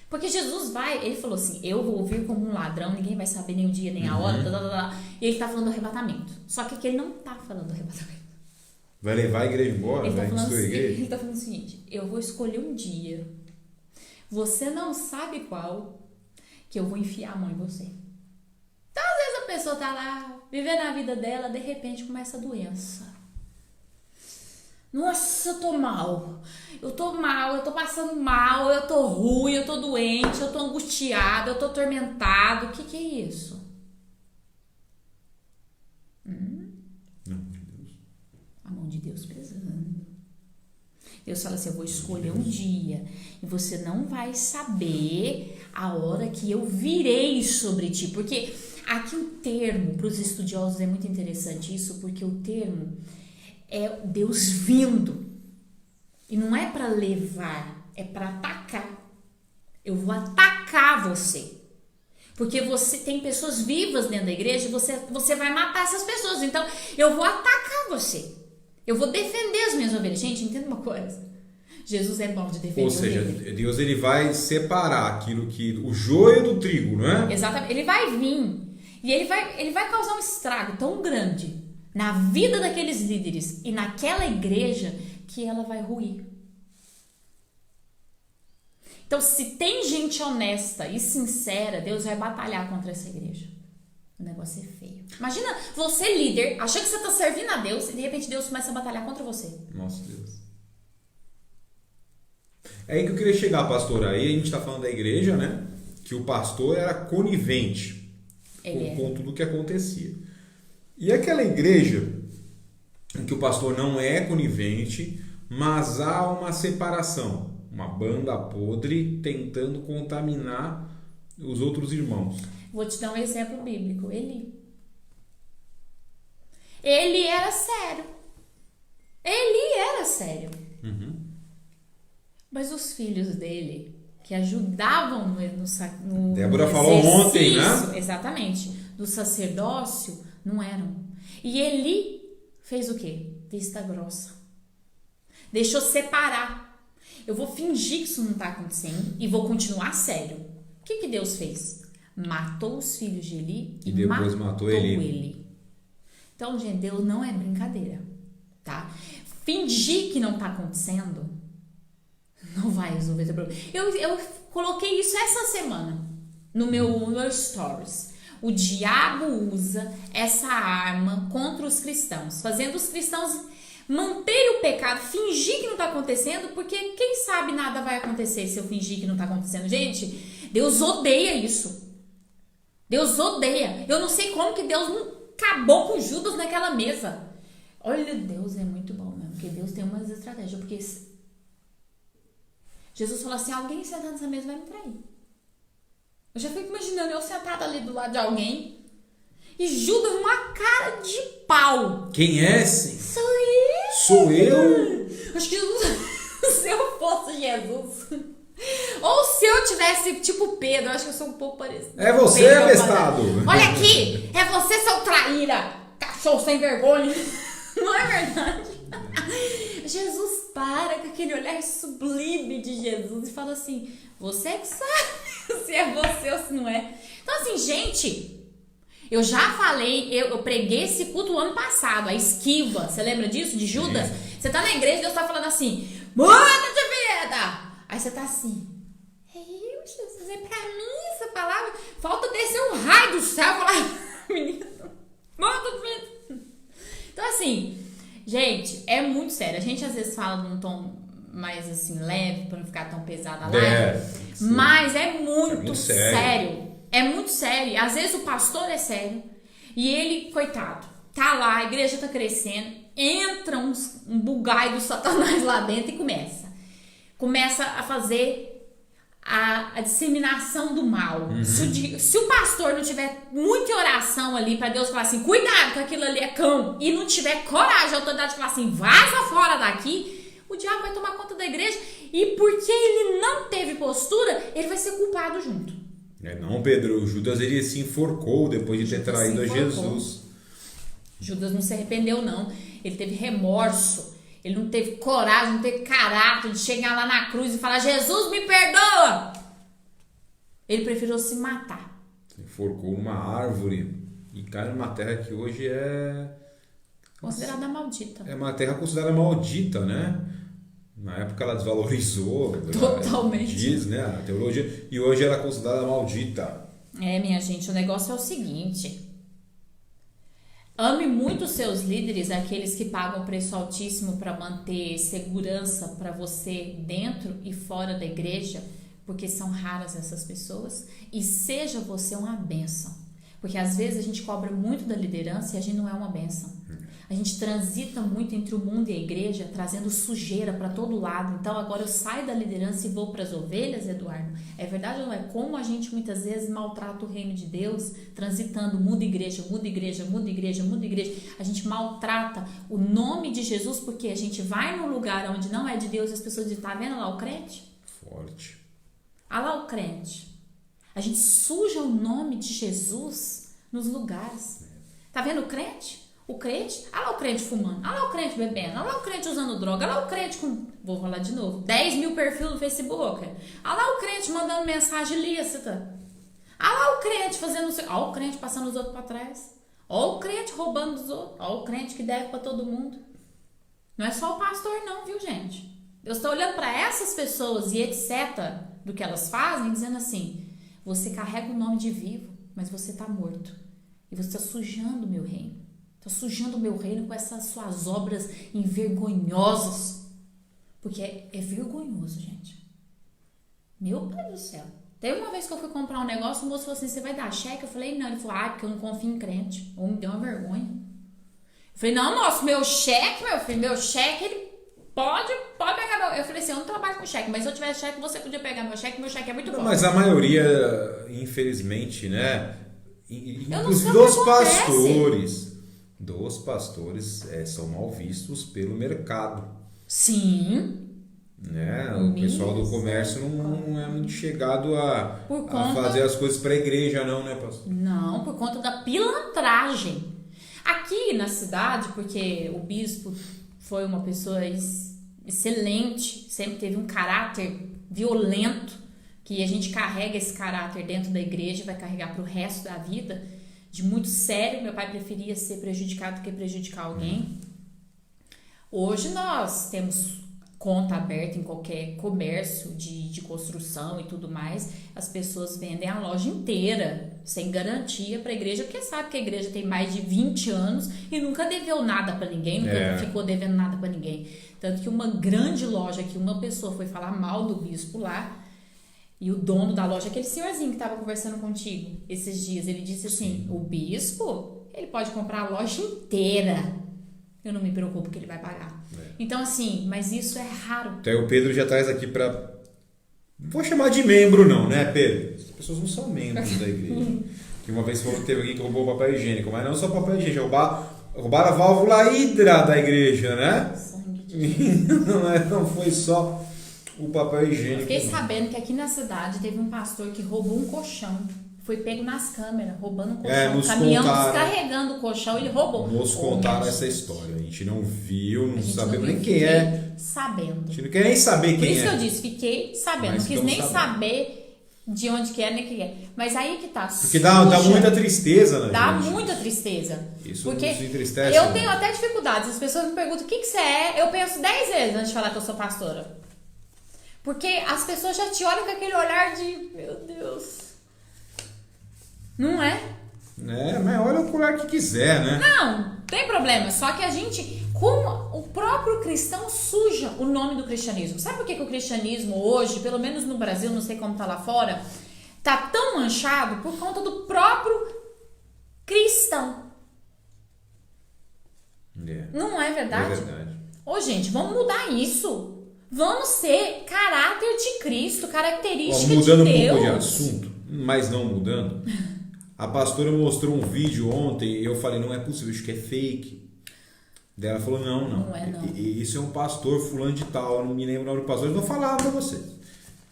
Porque Jesus ele falou assim, eu vou vir como um ladrão, ninguém vai saber nem o dia nem a hora, e ele está falando do arrebatamento. Só que aqui ele não está falando do arrebatamento. Vai levar a igreja embora? Ele está falando o seguinte, eu vou escolher um dia, você não sabe qual, que eu vou enfiar a mão em você. Então às vezes a pessoa está lá, vivendo a vida dela, de repente começa a doença. Nossa, eu tô mal, eu tô passando mal, eu tô ruim, eu tô doente, eu tô angustiado, eu tô atormentado. O que é isso? A mão de Deus pesando. Deus fala assim, eu vou escolher um dia e você não vai saber a hora que eu virei sobre ti. Porque aqui o termo, para os estudiosos, é muito interessante isso, porque o termo é Deus vindo. E não é para levar, é para atacar. Eu vou atacar você. Porque você tem pessoas vivas dentro da igreja e você vai matar essas pessoas. Então, eu vou atacar você. Eu vou defender as minhas ovelhas. Gente, entenda uma coisa. Jesus é bom de defender. Ou seja, Deus ele vai separar aquilo que o joio do trigo, não é? Exatamente. Ele vai vir e ele vai causar um estrago tão grande na vida daqueles líderes e naquela igreja que ela vai ruir. Então, se tem gente honesta e sincera, Deus vai batalhar contra essa igreja. O negócio é feio. Imagina você, líder, achando que você está servindo a Deus e de repente Deus começa a batalhar contra você. Nossa Deus. É aí que eu queria chegar, pastor. Aí a gente está falando da igreja, né? Que o pastor era conivente com tudo que acontecia. E aquela igreja em que o pastor não é conivente, mas há uma separação. Uma banda podre tentando contaminar os outros irmãos. Vou te dar um exemplo bíblico. Ele era sério. Ele era sério. Mas os filhos dele, que ajudavam no Débora falou ontem, né? Exatamente. Do sacerdócio, não eram. E ele fez o quê? Vista grossa. Deixou separar. Eu vou fingir que isso não está acontecendo e vou continuar sério. O que Deus fez? Matou os filhos de Eli e depois matou ele. Então, gente, Deus não é brincadeira, tá? Fingir que não está acontecendo não vai resolver o problema. Eu coloquei isso essa semana no meu stories. O diabo usa essa arma contra os cristãos, fazendo os cristãos manter o pecado, fingir que não está acontecendo, porque quem sabe nada vai acontecer se eu fingir que não está acontecendo. Gente, Deus odeia isso. Deus odeia. Eu não sei como que Deus não acabou com Judas naquela mesa. Olha, Deus é muito bom mesmo, porque Deus tem umas estratégias. Porque Jesus falou assim, alguém sentado nessa mesa vai me trair. Eu já fico imaginando eu sentada ali do lado de alguém e Judas uma cara de pau. Quem é esse? Sou eu. Sou eu? Acho que se eu fosse Jesus, ou se eu tivesse tipo Pedro, acho que eu sou um pouco parecido. É você, Pedro, abestado. Olha aqui, é você, seu traíra, cachorro sem vergonha. Não é verdade? Jesus para com aquele olhar sublime de Jesus e fala assim, você que sabe se é você ou se não é. Então assim, gente, eu já falei, eu preguei esse culto o ano passado, a esquiva, você lembra disso, de Judas? Você tá na igreja e Deus tá falando assim, muda de vida! Aí você tá assim, Jesus, é pra mim essa palavra? Falta descer um raio do céu e falar, menino, muda de vida! Então assim, gente, é muito sério. A gente às vezes fala num tom mais assim, leve, pra não ficar tão pesada a live, mas é muito sério. É muito sério. Às vezes o pastor é sério e ele, coitado, tá lá, a igreja tá crescendo, entra um bugai do Satanás lá dentro e começa a fazer a disseminação do mal. Se o pastor não tiver muita oração ali pra Deus falar assim, cuidado que aquilo ali é cão, e não tiver coragem, autoridade de falar assim, vaza fora daqui, o diabo vai tomar conta da igreja, e porque ele não teve postura, ele vai ser culpado junto. Não, Pedro, o Judas ele se enforcou depois de ter traído a Jesus. Judas não se arrependeu, não. Ele teve remorso. Ele não teve coragem, não teve caráter de chegar lá na cruz e falar, Jesus, me perdoa! Ele preferiu se matar. Se enforcou numa árvore e cai numa terra que hoje é... Considerada maldita. É uma terra considerada maldita, né? Na época ela desvalorizou. Totalmente. Diz, né? A teologia. E hoje ela é considerada maldita. Minha gente, o negócio é o seguinte... Ame muito os seus líderes, aqueles que pagam preço altíssimo para manter segurança para você dentro e fora da igreja, porque são raras essas pessoas, e seja você uma bênção. Porque às vezes a gente cobra muito da liderança e a gente não é uma bênção. A gente transita muito entre o mundo e a igreja, trazendo sujeira para todo lado. Então agora eu saio da liderança e vou para as ovelhas, Eduardo. É verdade ou não é? Como a gente muitas vezes maltrata o reino de Deus, transitando, muda igreja, muda igreja, muda igreja, muda igreja. A gente maltrata o nome de Jesus porque a gente vai num lugar onde não é de Deus e as pessoas dizem, tá vendo lá o crente? Forte. Olha lá o crente. A gente suja o nome de Jesus nos lugares. Tá vendo o crente? O crente, olha lá o crente fumando, olha lá o crente bebendo, olha lá o crente usando droga, olha lá o crente com, vou falar de novo, 10 mil perfis no Facebook, olha lá o crente mandando mensagem ilícita, olha lá o crente fazendo, olha o crente passando os outros para trás, olha o crente roubando dos outros, olha o crente que deve para todo mundo. Não é só o pastor não, viu, gente? Deus está olhando para essas pessoas e etc. do que elas fazem, dizendo assim, você carrega o nome de vivo, mas você está morto e você está sujando o meu reino. Está sujando o meu reino com essas suas obras envergonhosas. Porque é vergonhoso, gente. Meu Pai do céu. Teve uma vez que eu fui comprar um negócio, o moço falou assim, você vai dar cheque? Eu falei, não. Ele falou, porque eu não confio em crente. Ou me deu uma vergonha. Eu falei, não, moço, meu cheque, meu filho, meu cheque, ele pode pegar meu... Eu falei assim, eu não trabalho com cheque, mas se eu tivesse cheque, você podia pegar meu cheque é muito bom. Mas a maioria, infelizmente, né? Inclusive dos pastores são mal vistos pelo mercado. Sim. Né? O pessoal do comércio não é muito chegado a fazer as coisas para a igreja, não, né, pastor? Não, por conta da pilantragem. Aqui na cidade, porque o bispo foi uma pessoa excelente, sempre teve um caráter violento, que a gente carrega esse caráter dentro da igreja, vai carregar para o resto da vida, de muito sério. Meu pai preferia ser prejudicado do que prejudicar alguém. Hoje nós temos conta aberta em qualquer comércio de construção e tudo mais. As pessoas vendem a loja inteira, sem garantia para a igreja, porque sabe que a igreja tem mais de 20 anos e nunca deveu nada para ninguém, nunca ficou devendo nada para ninguém. Tanto que uma grande loja que uma pessoa foi falar mal do bispo lá, e o dono da loja, aquele senhorzinho que estava conversando contigo esses dias, ele disse assim, o bispo, ele pode comprar a loja inteira. Eu não me preocupo que ele vai pagar. Então, assim, mas isso é raro. Então o Pedro já traz aqui para... Não vou chamar de membro não, né, Pedro? As pessoas não são membros da igreja. Que uma vez falou que teve alguém que roubou papel higiênico, mas não só papel higiênico, roubaram a válvula hidra da igreja, né? Não foi só o papel higiênico. Eu fiquei sabendo que aqui na cidade teve um pastor que roubou um colchão. Foi pego nas câmeras, roubando um colchão. Caminhão descarregando o colchão, ele roubou. Nos contaram essa história. A gente não viu, não sabemos nem quem é. Sabendo. A gente não quer nem saber quem é. Por isso que eu disse, fiquei sabendo. Não quis nem saber de onde que é, nem quem é. Mas aí que tá. Porque dá muita tristeza, né? Dá muita tristeza. Isso porque nos entristece. Eu tenho até dificuldades. As pessoas me perguntam o que você é. Eu penso 10 vezes antes de falar que eu sou pastora. Porque as pessoas já te olham com aquele olhar de... Meu Deus... Não é? Mas olha o olhar que quiser, né? Não, tem problema. Só que a gente, como o próprio cristão suja o nome do cristianismo. Sabe por que o cristianismo hoje, pelo menos no Brasil, não sei como tá lá fora, tá tão manchado? Por conta do próprio cristão. Não é verdade? É verdade. Ô, gente, vamos mudar isso. Vamos ser caráter de Cristo, característica mudando de Deus. um pouco de assunto, mas não mudando. A pastora mostrou um vídeo ontem e eu falei, não é possível, isso que é fake. Daí ela falou, não. Não é, não. Isso é um pastor fulano de tal, eu não me lembro o nome do pastor, eu vou falar pra vocês.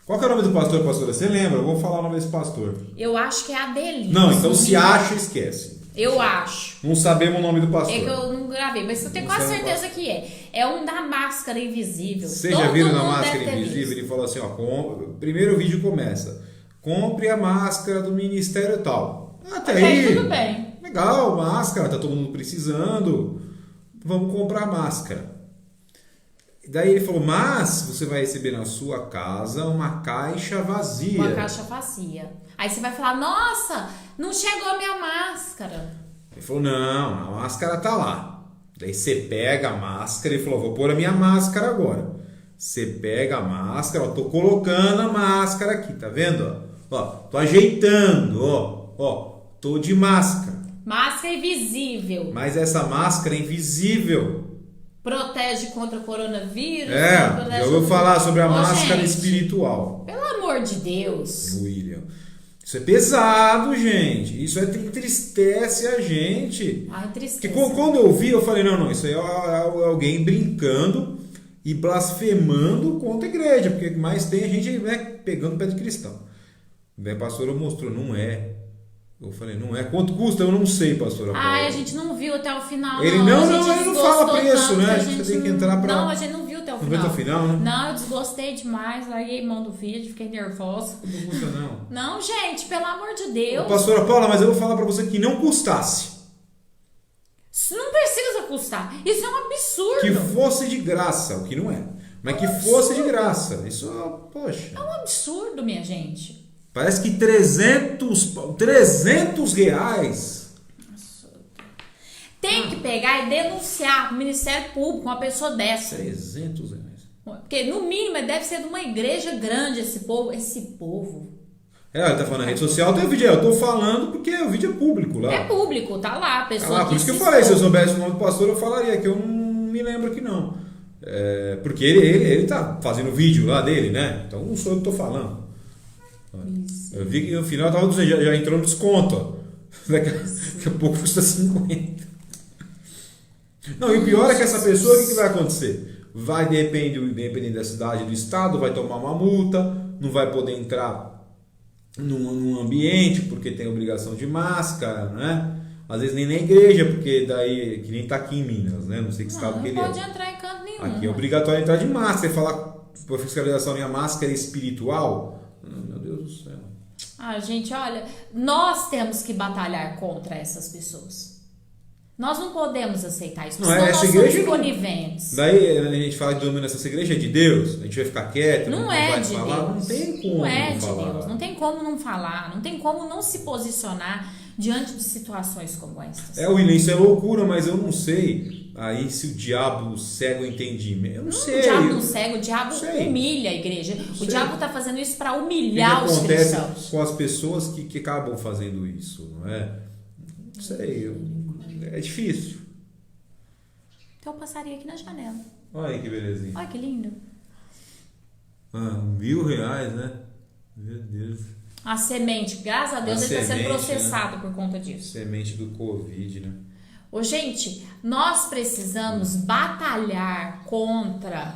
Qual que é o nome do pastor, pastora? Você lembra? Eu vou falar o nome desse pastor. Eu acho que é Adelino. Não, então se acha, esquece. Eu acho. Não sabemos o nome do pastor. É que eu não gravei, mas eu tenho quase certeza que é. É um da máscara invisível. Vocês já viram na máscara invisível? Ele falou assim, ó, primeiro vídeo começa. Compre a máscara do ministério tal. Até aí, tudo bem. Legal, máscara, tá todo mundo precisando. Vamos comprar a máscara. Daí ele falou, mas você vai receber na sua casa uma caixa vazia. Uma caixa vazia. Aí você vai falar, nossa, não chegou a minha máscara. Ele falou, não, a máscara tá lá. Daí você pega a máscara, ele falou, vou pôr a minha máscara agora. Você pega a máscara, ó, tô colocando a máscara aqui, tá vendo? Ó, tô ajeitando, ó, tô de máscara. Máscara invisível. Mas essa máscara é invisível. Protege contra o coronavírus. Já ouviu falar sobre a máscara gente, espiritual. Pelo amor de Deus. William. Isso é pesado, gente. Isso entristece a gente. Ai, tristeza. Porque quando eu vi, eu falei, não, isso aí é alguém brincando e blasfemando contra a igreja. Porque mais tem a gente, né, pegando pé de cristão. Daí a pastora mostrou, não é. Eu falei, não é. Quanto custa? Eu não sei, pastora Paula. Ai, a gente não viu até o final. Ele ele não fala preço, né? A gente tem que entrar pra... Não, a gente não viu até o final. Não viu até o final, né? Não, eu desgostei demais. Larguei mão do vídeo, fiquei nervosa. Não custa, não. Não, gente, pelo amor de Deus. Ô, pastora Paula, mas eu vou falar pra você que não custasse. Isso não precisa custar. Isso é um absurdo. Que fosse de graça, o que não é. Mas que fosse de graça. Isso, poxa. É um absurdo, minha gente. Parece que 300 reais. Tem que pegar e denunciar o Ministério Público uma pessoa dessa. 300 reais. Porque no mínimo deve ser de uma igreja grande esse povo. Ela tá falando na rede social, tem o vídeo aí. Eu tô falando porque o vídeo é público lá. É público, tá lá. A pessoa por isso que eu falei, se eu soubesse o nome do pastor, eu falaria, que eu não me lembro aqui não. Porque ele tá fazendo o vídeo lá dele, né? Então não sou eu que tô falando. Isso. Eu vi que no final tava já entrou no desconto. Ó. Daqui a pouco custa 50. Não, e o pior é que essa pessoa, o que vai acontecer? Vai, dependendo da cidade, do estado, vai tomar uma multa, não vai poder entrar num ambiente porque tem obrigação de máscara, né? Às vezes nem na igreja, porque daí, que nem tá aqui em Minas, né? Não sei que estado que ele é. Não pode entrar em canto nenhum. Aqui é obrigatório entrar de máscara. Você falar por fiscalização, minha máscara é espiritual. Meu Deus do céu. Gente, olha, nós temos que batalhar contra essas pessoas. Nós não podemos aceitar isso, senão nós somos coniventes. Daí a gente fala que domina essa igreja é de Deus, a gente vai ficar quieto, não vai de falar, Deus. Não tem como não é não de falar. Deus, não tem como não falar, não tem como não se posicionar diante de situações como essas. William, isso é loucura, mas eu não sei aí se o diabo cega o entendimento. Eu não sei. O diabo não cega, o diabo humilha a igreja. O diabo está fazendo isso para humilhar os cristãos. O que acontece com as pessoas que acabam fazendo isso, não é? Não sei, é difícil. Então eu passaria aqui na janela. Olha que belezinha. Olha que lindo. R$1.000, né? Meu Deus. A semente, graças a Deus, ele está sendo processado, né? Por conta disso. Semente do Covid, né? Gente, nós precisamos batalhar contra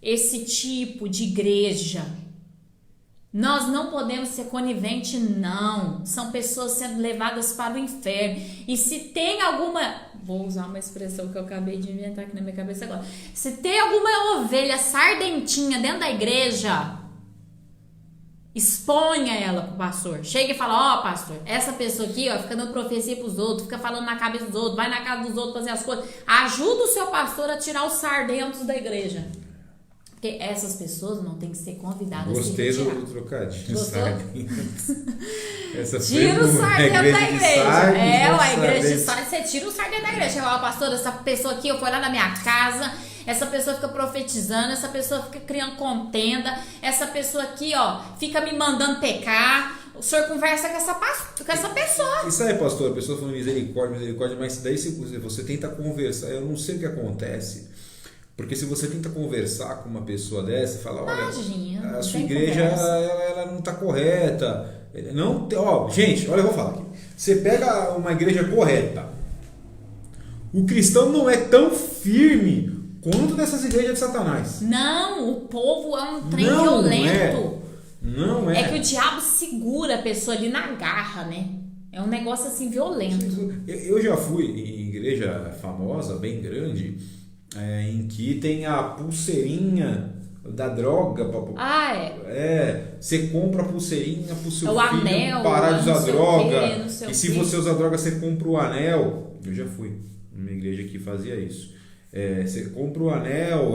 esse tipo de igreja. Nós não podemos ser conivente, não. São pessoas sendo levadas para o inferno. E se tem alguma... Vou usar uma expressão que eu acabei de inventar aqui na minha cabeça agora. Se tem alguma ovelha sardentinha dentro da igreja, exponha ela pro pastor. Chega e fala, pastor, essa pessoa aqui, fica dando profecia pros outros, fica falando na cabeça dos outros, vai na casa dos outros fazer as coisas. Ajuda o seu pastor a tirar os sardentos da igreja. Porque essas pessoas não têm que ser convidadas a se retirar. Gostei do trocadilho. Tira o sardento da igreja. A igreja de Sardes, você tira o sardento da igreja. Chega lá, pastor, essa pessoa aqui, eu fui lá na minha casa, essa pessoa fica profetizando, essa pessoa fica criando contenda, essa pessoa aqui, fica me mandando pecar. O senhor conversa com essa pessoa. Isso aí, pastor, a pessoa falando misericórdia, mas daí se você tenta conversar, eu não sei o que acontece. Porque se você tenta conversar com uma pessoa dessa e fala, olha, Imagina, a sua tem igreja conversa. ela não está correta. Não, ó, gente, olha, eu vou falar aqui. Você pega uma igreja correta. O cristão não é tão firme quanto dessas igrejas de Satanás. Não, o povo é um trem Não violento. Não é. É que o diabo segura a pessoa ali na garra, né? É um negócio assim violento. Eu já fui em igreja famosa, bem grande, em que tem a pulseirinha da droga. Ah, é. Você compra a pulseirinha pro seu O filho anel, parar de não usar sei o droga. quê, não sei E o se quê. você usar droga, você compra o anel. Eu já fui numa igreja que fazia isso. Você compra o anel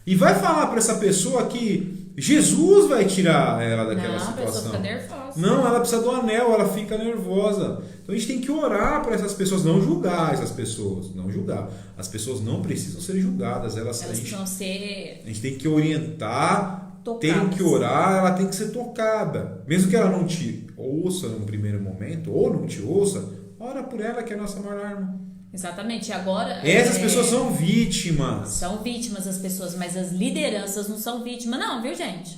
e vai falar para essa pessoa que Jesus vai tirar ela daquela Não, a pessoa situação. fica nervosa. Não, ela precisa do anel, ela fica nervosa. Então a gente tem que orar para essas pessoas, não julgar essas pessoas, não julgar. As pessoas não precisam ser julgadas, a Elas gente, precisam ser a gente tem que orientar, tocadas. tem que orar, ela tem que ser tocada. Mesmo que ela não te ouça num primeiro momento, ou não te ouça, ora por ela que é a nossa maior arma. Exatamente. Agora Essas pessoas são vítimas. são vítimas as pessoas, mas as lideranças não são vítimas, não, viu, gente?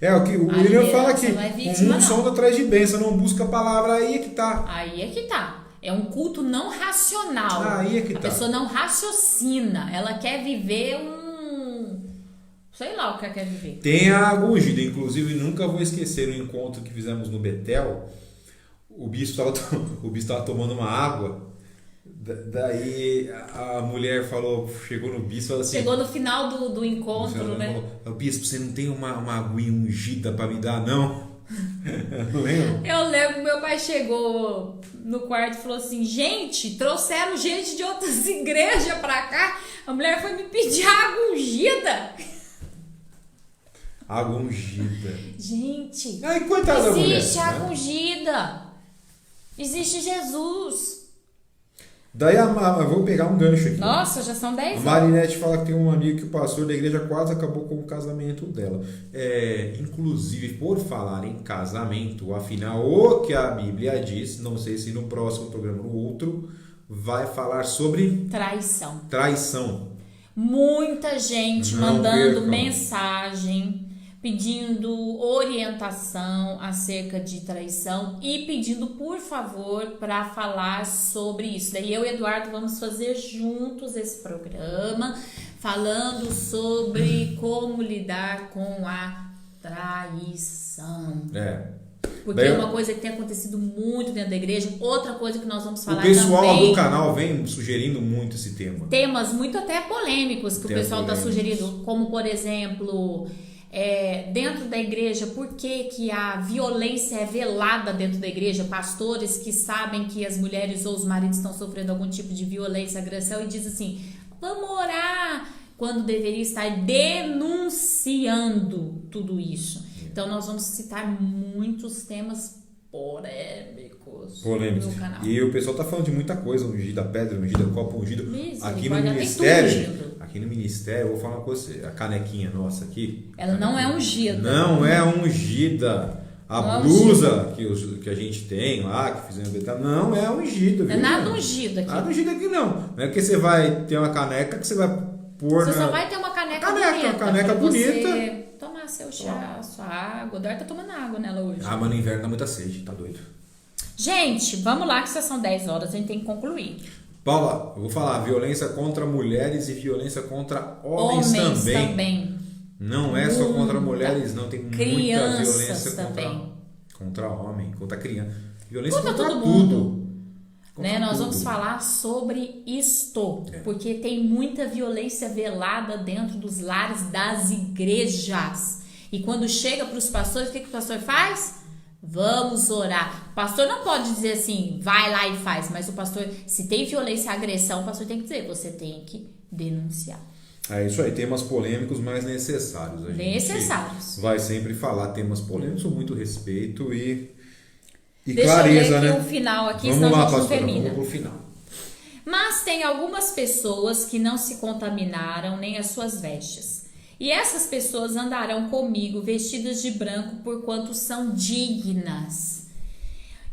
O que o A William fala liderança aqui, não é o vítima, mundo só anda atrás de bênção, não busca a palavra, aí é que tá. Aí é que tá. É um culto não racional. Aí é que a tá. pessoa não raciocina. Ela quer viver sei lá o que ela quer viver. Tem a água ungida, inclusive nunca vou esquecer o encontro que fizemos no Betel. O bispo estava tomando uma água. Daí a mulher chegou no bispo e falou assim. Chegou no final do encontro, né? Falou, bispo, você não tem uma aguinha ungida para me dar, não? Não lembro? Eu lembro que meu pai chegou no quarto e falou assim: gente, trouxeram gente de outras igrejas pra cá. A mulher foi me pedir água ungida. Água ungida. Gente, Coitada da mulher. existe água Né? ungida. Existe Jesus. Daí vou pegar um gancho aqui. Nossa, já são A 10 anos. Marinette fala que tem um amigo que o pastor da igreja quase acabou com o casamento dela. Inclusive, por falar em casamento, afinal, o que a Bíblia diz, não sei se no próximo programa ou no outro, vai falar sobre traição. Muita gente Não mandando percam. mensagem, pedindo orientação acerca de traição e pedindo, por favor, para falar sobre isso. Daí eu e o Eduardo vamos fazer juntos esse programa, falando sobre como lidar com a traição. Porque Daí, é uma coisa que tem acontecido muito dentro da igreja. Outra coisa que nós vamos falar o pessoal também, do canal vem sugerindo muito esse tema. temas muito até polêmicos que Até o pessoal está polêmicos. sugerindo, como por exemplo, dentro da igreja, por que a violência é velada dentro da igreja? Pastores que sabem que as mulheres ou os maridos estão sofrendo algum tipo de violência, agressão, e diz assim, vamos orar, quando deveria estar denunciando tudo isso. Então nós vamos citar muitos temas polêmicos no canal. E o pessoal tá falando de muita coisa, ungida, pedra ungida, copo ungido. Aqui no Misericórdia, ministério, tem tudo ungido. aqui no ministério, eu vou falar uma coisa, a canequinha nossa aqui. Ela não é ungida. Não é ungida. A Não é blusa que a gente tem lá, que fizemos betal, não é ungida. Não é viu? nada ungido aqui. Nada ungido aqui não. Não é porque você vai ter uma caneca que você vai pôr Você na... só vai ter uma caneca Caneca, bonita. uma caneca pra bonita. Você tomar seu chá, sua água. O Eduardo tá tomando água nela hoje. Ah, mas no inverno dá muita sede, tá doido. Gente, vamos lá que já são 10 horas, a gente tem que concluir. Paula, eu vou falar, violência contra mulheres e violência contra homens também. Não é só contra mulheres, não. Tem muita violência contra homem, contra criança. Violência contra todo tudo. mundo. Contra Nós tudo. vamos falar sobre isto, porque tem muita violência velada dentro dos lares das igrejas. E quando chega para os pastores, o que o pastor faz? Vamos orar. O pastor não pode dizer assim, vai lá e faz, mas o pastor, se tem violência e agressão, o pastor tem que dizer, você tem que denunciar. É isso aí, temas polêmicos, mas necessários. Necessários. Vai sempre falar temas polêmicos com muito respeito e Deixa clareza, eu ler aqui né? o final aqui, Vamos senão lá, a gente não pastora, termina. vamos pro final. Mas tem algumas pessoas que não se contaminaram nem as suas vestes. E essas pessoas andarão comigo vestidas de branco porquanto são dignas.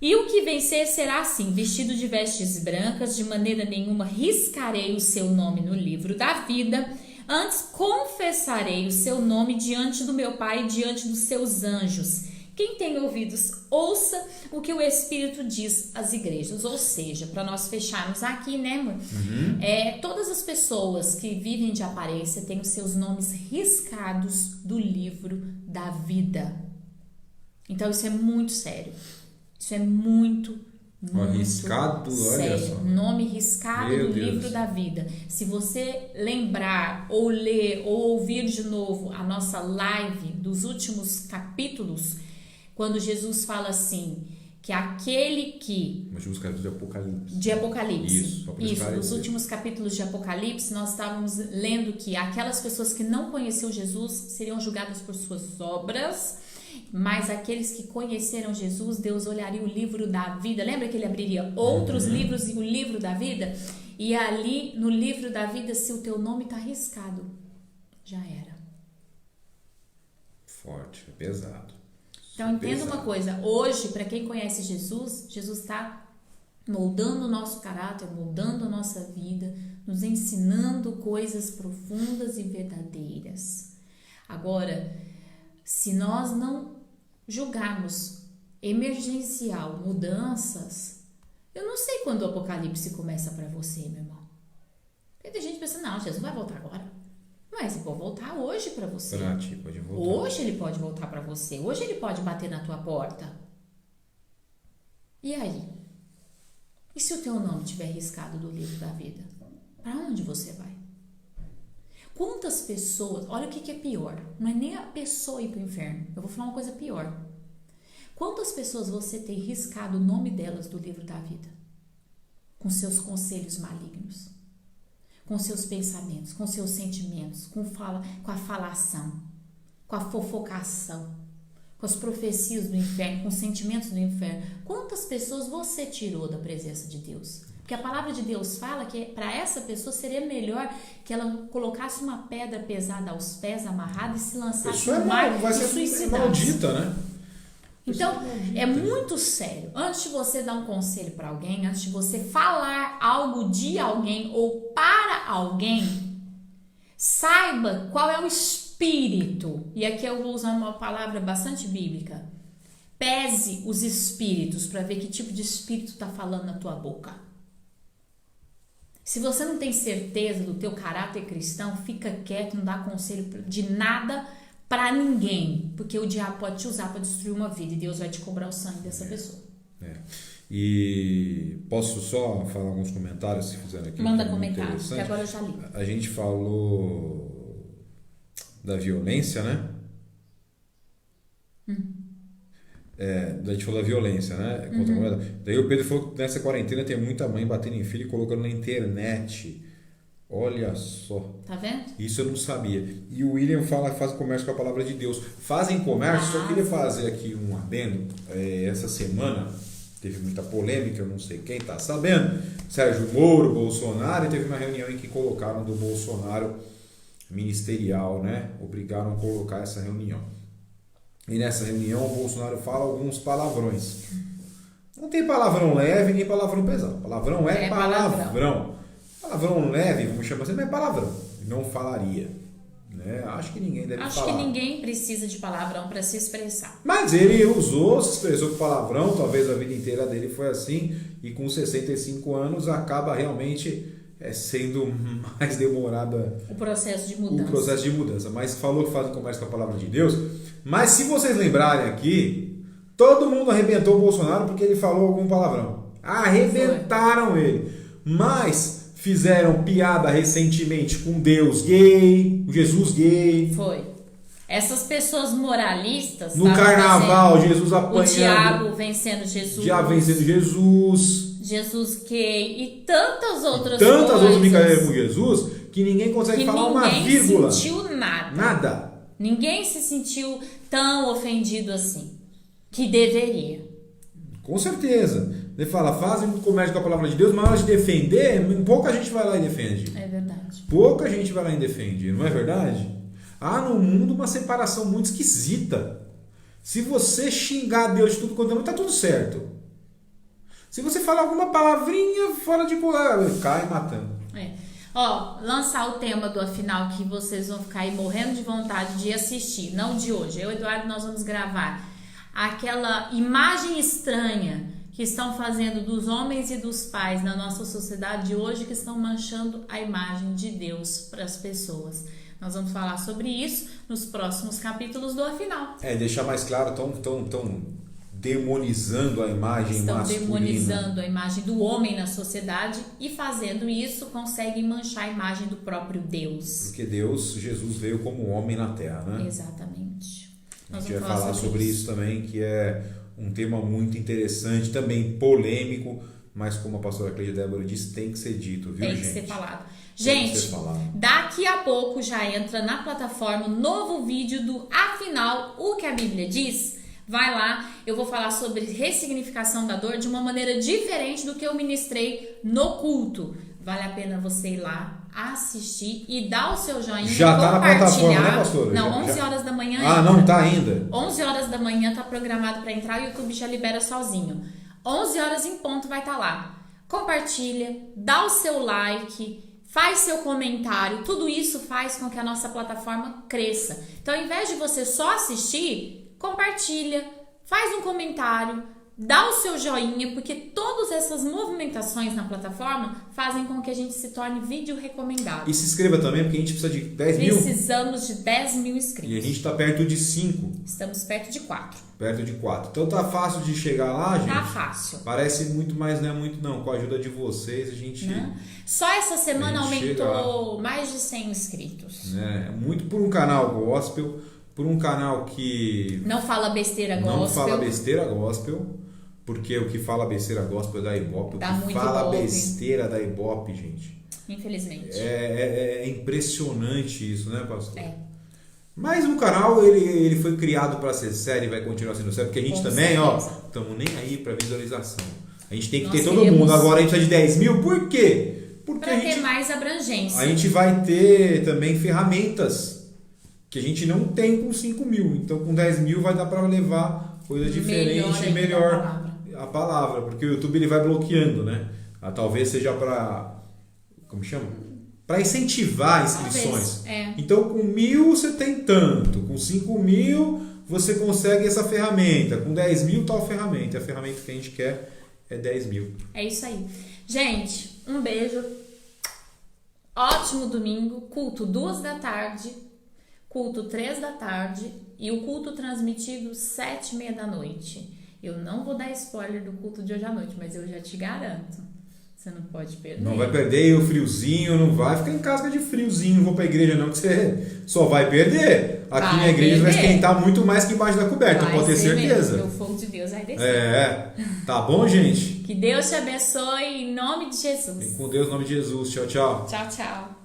E o que vencer será assim, vestido de vestes brancas, de maneira nenhuma riscarei o seu nome no livro da vida, antes confessarei o seu nome diante do meu Pai e diante dos seus anjos. Quem tem ouvidos, ouça o que o Espírito diz às igrejas. Ou seja, para nós fecharmos aqui, né, amor? Todas as pessoas que vivem de aparência têm os seus nomes riscados do livro da vida. Então isso é muito sério. Isso é muito riscado, sério. olha só. Nome riscado Meu do Deus. livro da vida. Se você lembrar, ou ler, ou ouvir de novo a nossa live dos últimos capítulos, quando Jesus fala assim, que aquele que... Os últimos capítulos de Apocalipse. De Apocalipse. Isso, nos últimos capítulos de Apocalipse, nós estávamos lendo que aquelas pessoas que não conheceram Jesus seriam julgadas por suas obras, mas aqueles que conheceram Jesus, Deus olharia o livro da vida. Lembra que ele abriria outros livros e o livro da vida? E ali, no livro da vida, se o teu nome está arriscado, já era. Forte, pesado. Então entenda uma coisa, hoje, para quem conhece Jesus, Jesus está moldando o nosso caráter, moldando a nossa vida, nos ensinando coisas profundas e verdadeiras. Agora, se nós não julgarmos emergencial mudanças, eu não sei quando o Apocalipse começa para você, meu irmão. Porque tem gente pensando, não, Jesus vai voltar agora. Mas ele pode voltar hoje para você. Pra ti, pode voltar. Hoje ele pode voltar para você. Hoje ele pode bater na tua porta. E aí? E se o teu nome estiver riscado do livro da vida? Para onde você vai? Quantas pessoas... Olha o que é pior. Não é nem a pessoa ir para o inferno. Eu vou falar uma coisa pior. Quantas pessoas você tem riscado o nome delas do livro da vida? Com seus conselhos malignos. Com seus pensamentos, com seus sentimentos, com a falação, com a fofocação, com as profecias do inferno, com os sentimentos do inferno. Quantas pessoas você tirou da presença de Deus? Porque a palavra de Deus fala que para essa pessoa seria melhor que ela colocasse uma pedra pesada aos pés, amarrada, e se lançasse no mar vai e ser suicidasse. maldita, né? Então, é muito sério. Antes de você dar um conselho para alguém, antes de você falar algo de alguém ou para alguém, saiba qual é o espírito. E aqui eu vou usar uma palavra bastante bíblica. Pese os espíritos para ver que tipo de espírito está falando na tua boca. Se você não tem certeza do teu caráter cristão, fica quieto, não dá conselho de nada para ninguém, porque o diabo pode te usar para destruir uma vida e Deus vai te cobrar o sangue dessa pessoa. E posso só falar alguns comentários se fizeram aqui? Manda comentários, que agora eu já li. A gente falou da violência, né? A gente falou da violência, né? Contra a mulher. Daí o Pedro falou que nessa quarentena tem muita mãe batendo em filho e colocando na internet. Olha só. Tá vendo? Isso eu não sabia. E o William fala que faz comércio com a palavra de Deus. Fazem comércio, só queria fazer aqui um adendo. Essa semana teve muita polêmica, eu não sei quem tá sabendo. Sérgio Moro, Bolsonaro, e teve uma reunião em que colocaram do Bolsonaro ministerial, né? Obrigaram a colocar essa reunião. E nessa reunião o Bolsonaro fala alguns palavrões. Não tem palavrão leve nem palavrão pesado. Palavrão é palavrão. Palavrão leve, vamos chamar assim, mas é palavrão. Não falaria. Né? Acho que ninguém deve falar. Acho que ninguém precisa de palavrão para se expressar. Mas ele usou, se expressou com palavrão, talvez a vida inteira dele foi assim, e com 65 anos acaba realmente sendo mais demorada o processo de mudança. Mas falou que faz comércio com a palavra de Deus. Mas se vocês lembrarem aqui, todo mundo arrebentou o Bolsonaro porque ele falou algum palavrão. Arrebentaram ele. Mas fizeram piada recentemente com Deus gay, Jesus gay. Foi. Essas pessoas moralistas... No carnaval, Jesus apanhando. O diabo vencendo Jesus. Já vencendo Jesus. Jesus gay e tantas outras brincadeiras com Jesus que ninguém consegue falar uma vírgula. Ninguém sentiu nada. Ninguém se sentiu tão ofendido assim. Que deveria. Com certeza. Ele fala, fazem comércio com a palavra de Deus, mas na hora de defender, pouca gente vai lá e defende. É verdade. Pouca gente vai lá e defende, não é verdade? Há no mundo uma separação muito esquisita. Se você xingar Deus de tudo quanto é, tá tudo certo. Se você falar alguma palavrinha fora de cai matando. Lançar o tema do Afinal, que vocês vão ficar aí morrendo de vontade de assistir. Não de hoje. Eu e o Eduardo, nós vamos gravar aquela imagem estranha que estão fazendo dos homens e dos pais na nossa sociedade de hoje, que estão manchando a imagem de Deus para as pessoas. Nós vamos falar sobre isso nos próximos capítulos do Afinal. Deixar mais claro, estão demonizando a imagem masculina. Estão demonizando a imagem do homem na sociedade e fazendo isso conseguem manchar a imagem do próprio Deus. Porque Jesus veio como homem na Terra, né? Exatamente. A gente vai falar sobre isso também, que é um tema muito interessante, também polêmico, mas como a pastora Cleide Débora disse, tem que ser dito, viu, gente? Tem que ser falado. Gente, daqui a pouco já entra na plataforma um novo vídeo do Afinal, o que a Bíblia diz. Vai lá, eu vou falar sobre ressignificação da dor de uma maneira diferente do que eu ministrei no culto. Vale a pena você ir lá, assistir e dar o seu joinha. Já tá na plataforma, né, pastor? Não, 11 horas da manhã. Não tá ainda? 11 horas da manhã tá programado para entrar, o YouTube já libera sozinho. 11 horas em ponto vai estar lá. Compartilha, dá o seu like, faz seu comentário. Tudo isso faz com que a nossa plataforma cresça. Então, ao invés de você só assistir, compartilha, faz um comentário, dá o seu joinha, porque todas essas movimentações na plataforma fazem com que a gente se torne vídeo recomendado. E se inscreva também, porque a gente precisa de 10 mil. Precisamos de 10 mil inscritos. E a gente está perto de 5. Estamos perto de 4. Perto de 4. Então tá fácil de chegar lá, gente? Tá fácil. Parece muito, mas não é muito não. Com a ajuda de vocês, a gente... Né? Só essa semana aumentou mais de 100 inscritos. Muito por um canal gospel, por um canal que... Não fala besteira gospel. Não fala besteira gospel. Porque o que fala besteira gospel é da Ibope. O que fala besteira da Ibope, gente. Infelizmente. É impressionante isso, né, pastor? Mas o canal, ele foi criado para ser sério e vai continuar sendo sério. Porque a gente também, estamos nem aí para visualização. A gente tem que ter todo mundo. Agora a gente precisa de 10 mil. Por quê? Porque para ter mais abrangência. A gente vai ter também ferramentas que a gente não tem com 5 mil. Então com 10 mil vai dar para levar coisa diferente e melhor a palavra, porque o YouTube ele vai bloqueando, né? Talvez seja para, como chama? Para incentivar inscrições. Então com 1.000 você tem tanto, com 5.000 você consegue essa ferramenta, com 10 mil tal ferramenta. A ferramenta que a gente quer é 10 mil. É isso aí. Gente, um beijo. Ótimo domingo, culto 2 da tarde, culto 3 da tarde e o culto transmitido 7h30 da noite. Eu não vou dar spoiler do culto de hoje à noite, mas eu já te garanto, você não pode perder. Não vai perder, e o friozinho não vai ficar em casca de friozinho, não vou pra igreja não, que você só vai perder. Aqui na igreja vai esquentar muito mais que embaixo da coberta, pode ter certeza. Mesmo, o fogo de Deus vai descer. Tá bom, gente? Que Deus te abençoe em nome de Jesus. Vem com Deus, em nome de Jesus. Tchau, tchau. Tchau, tchau.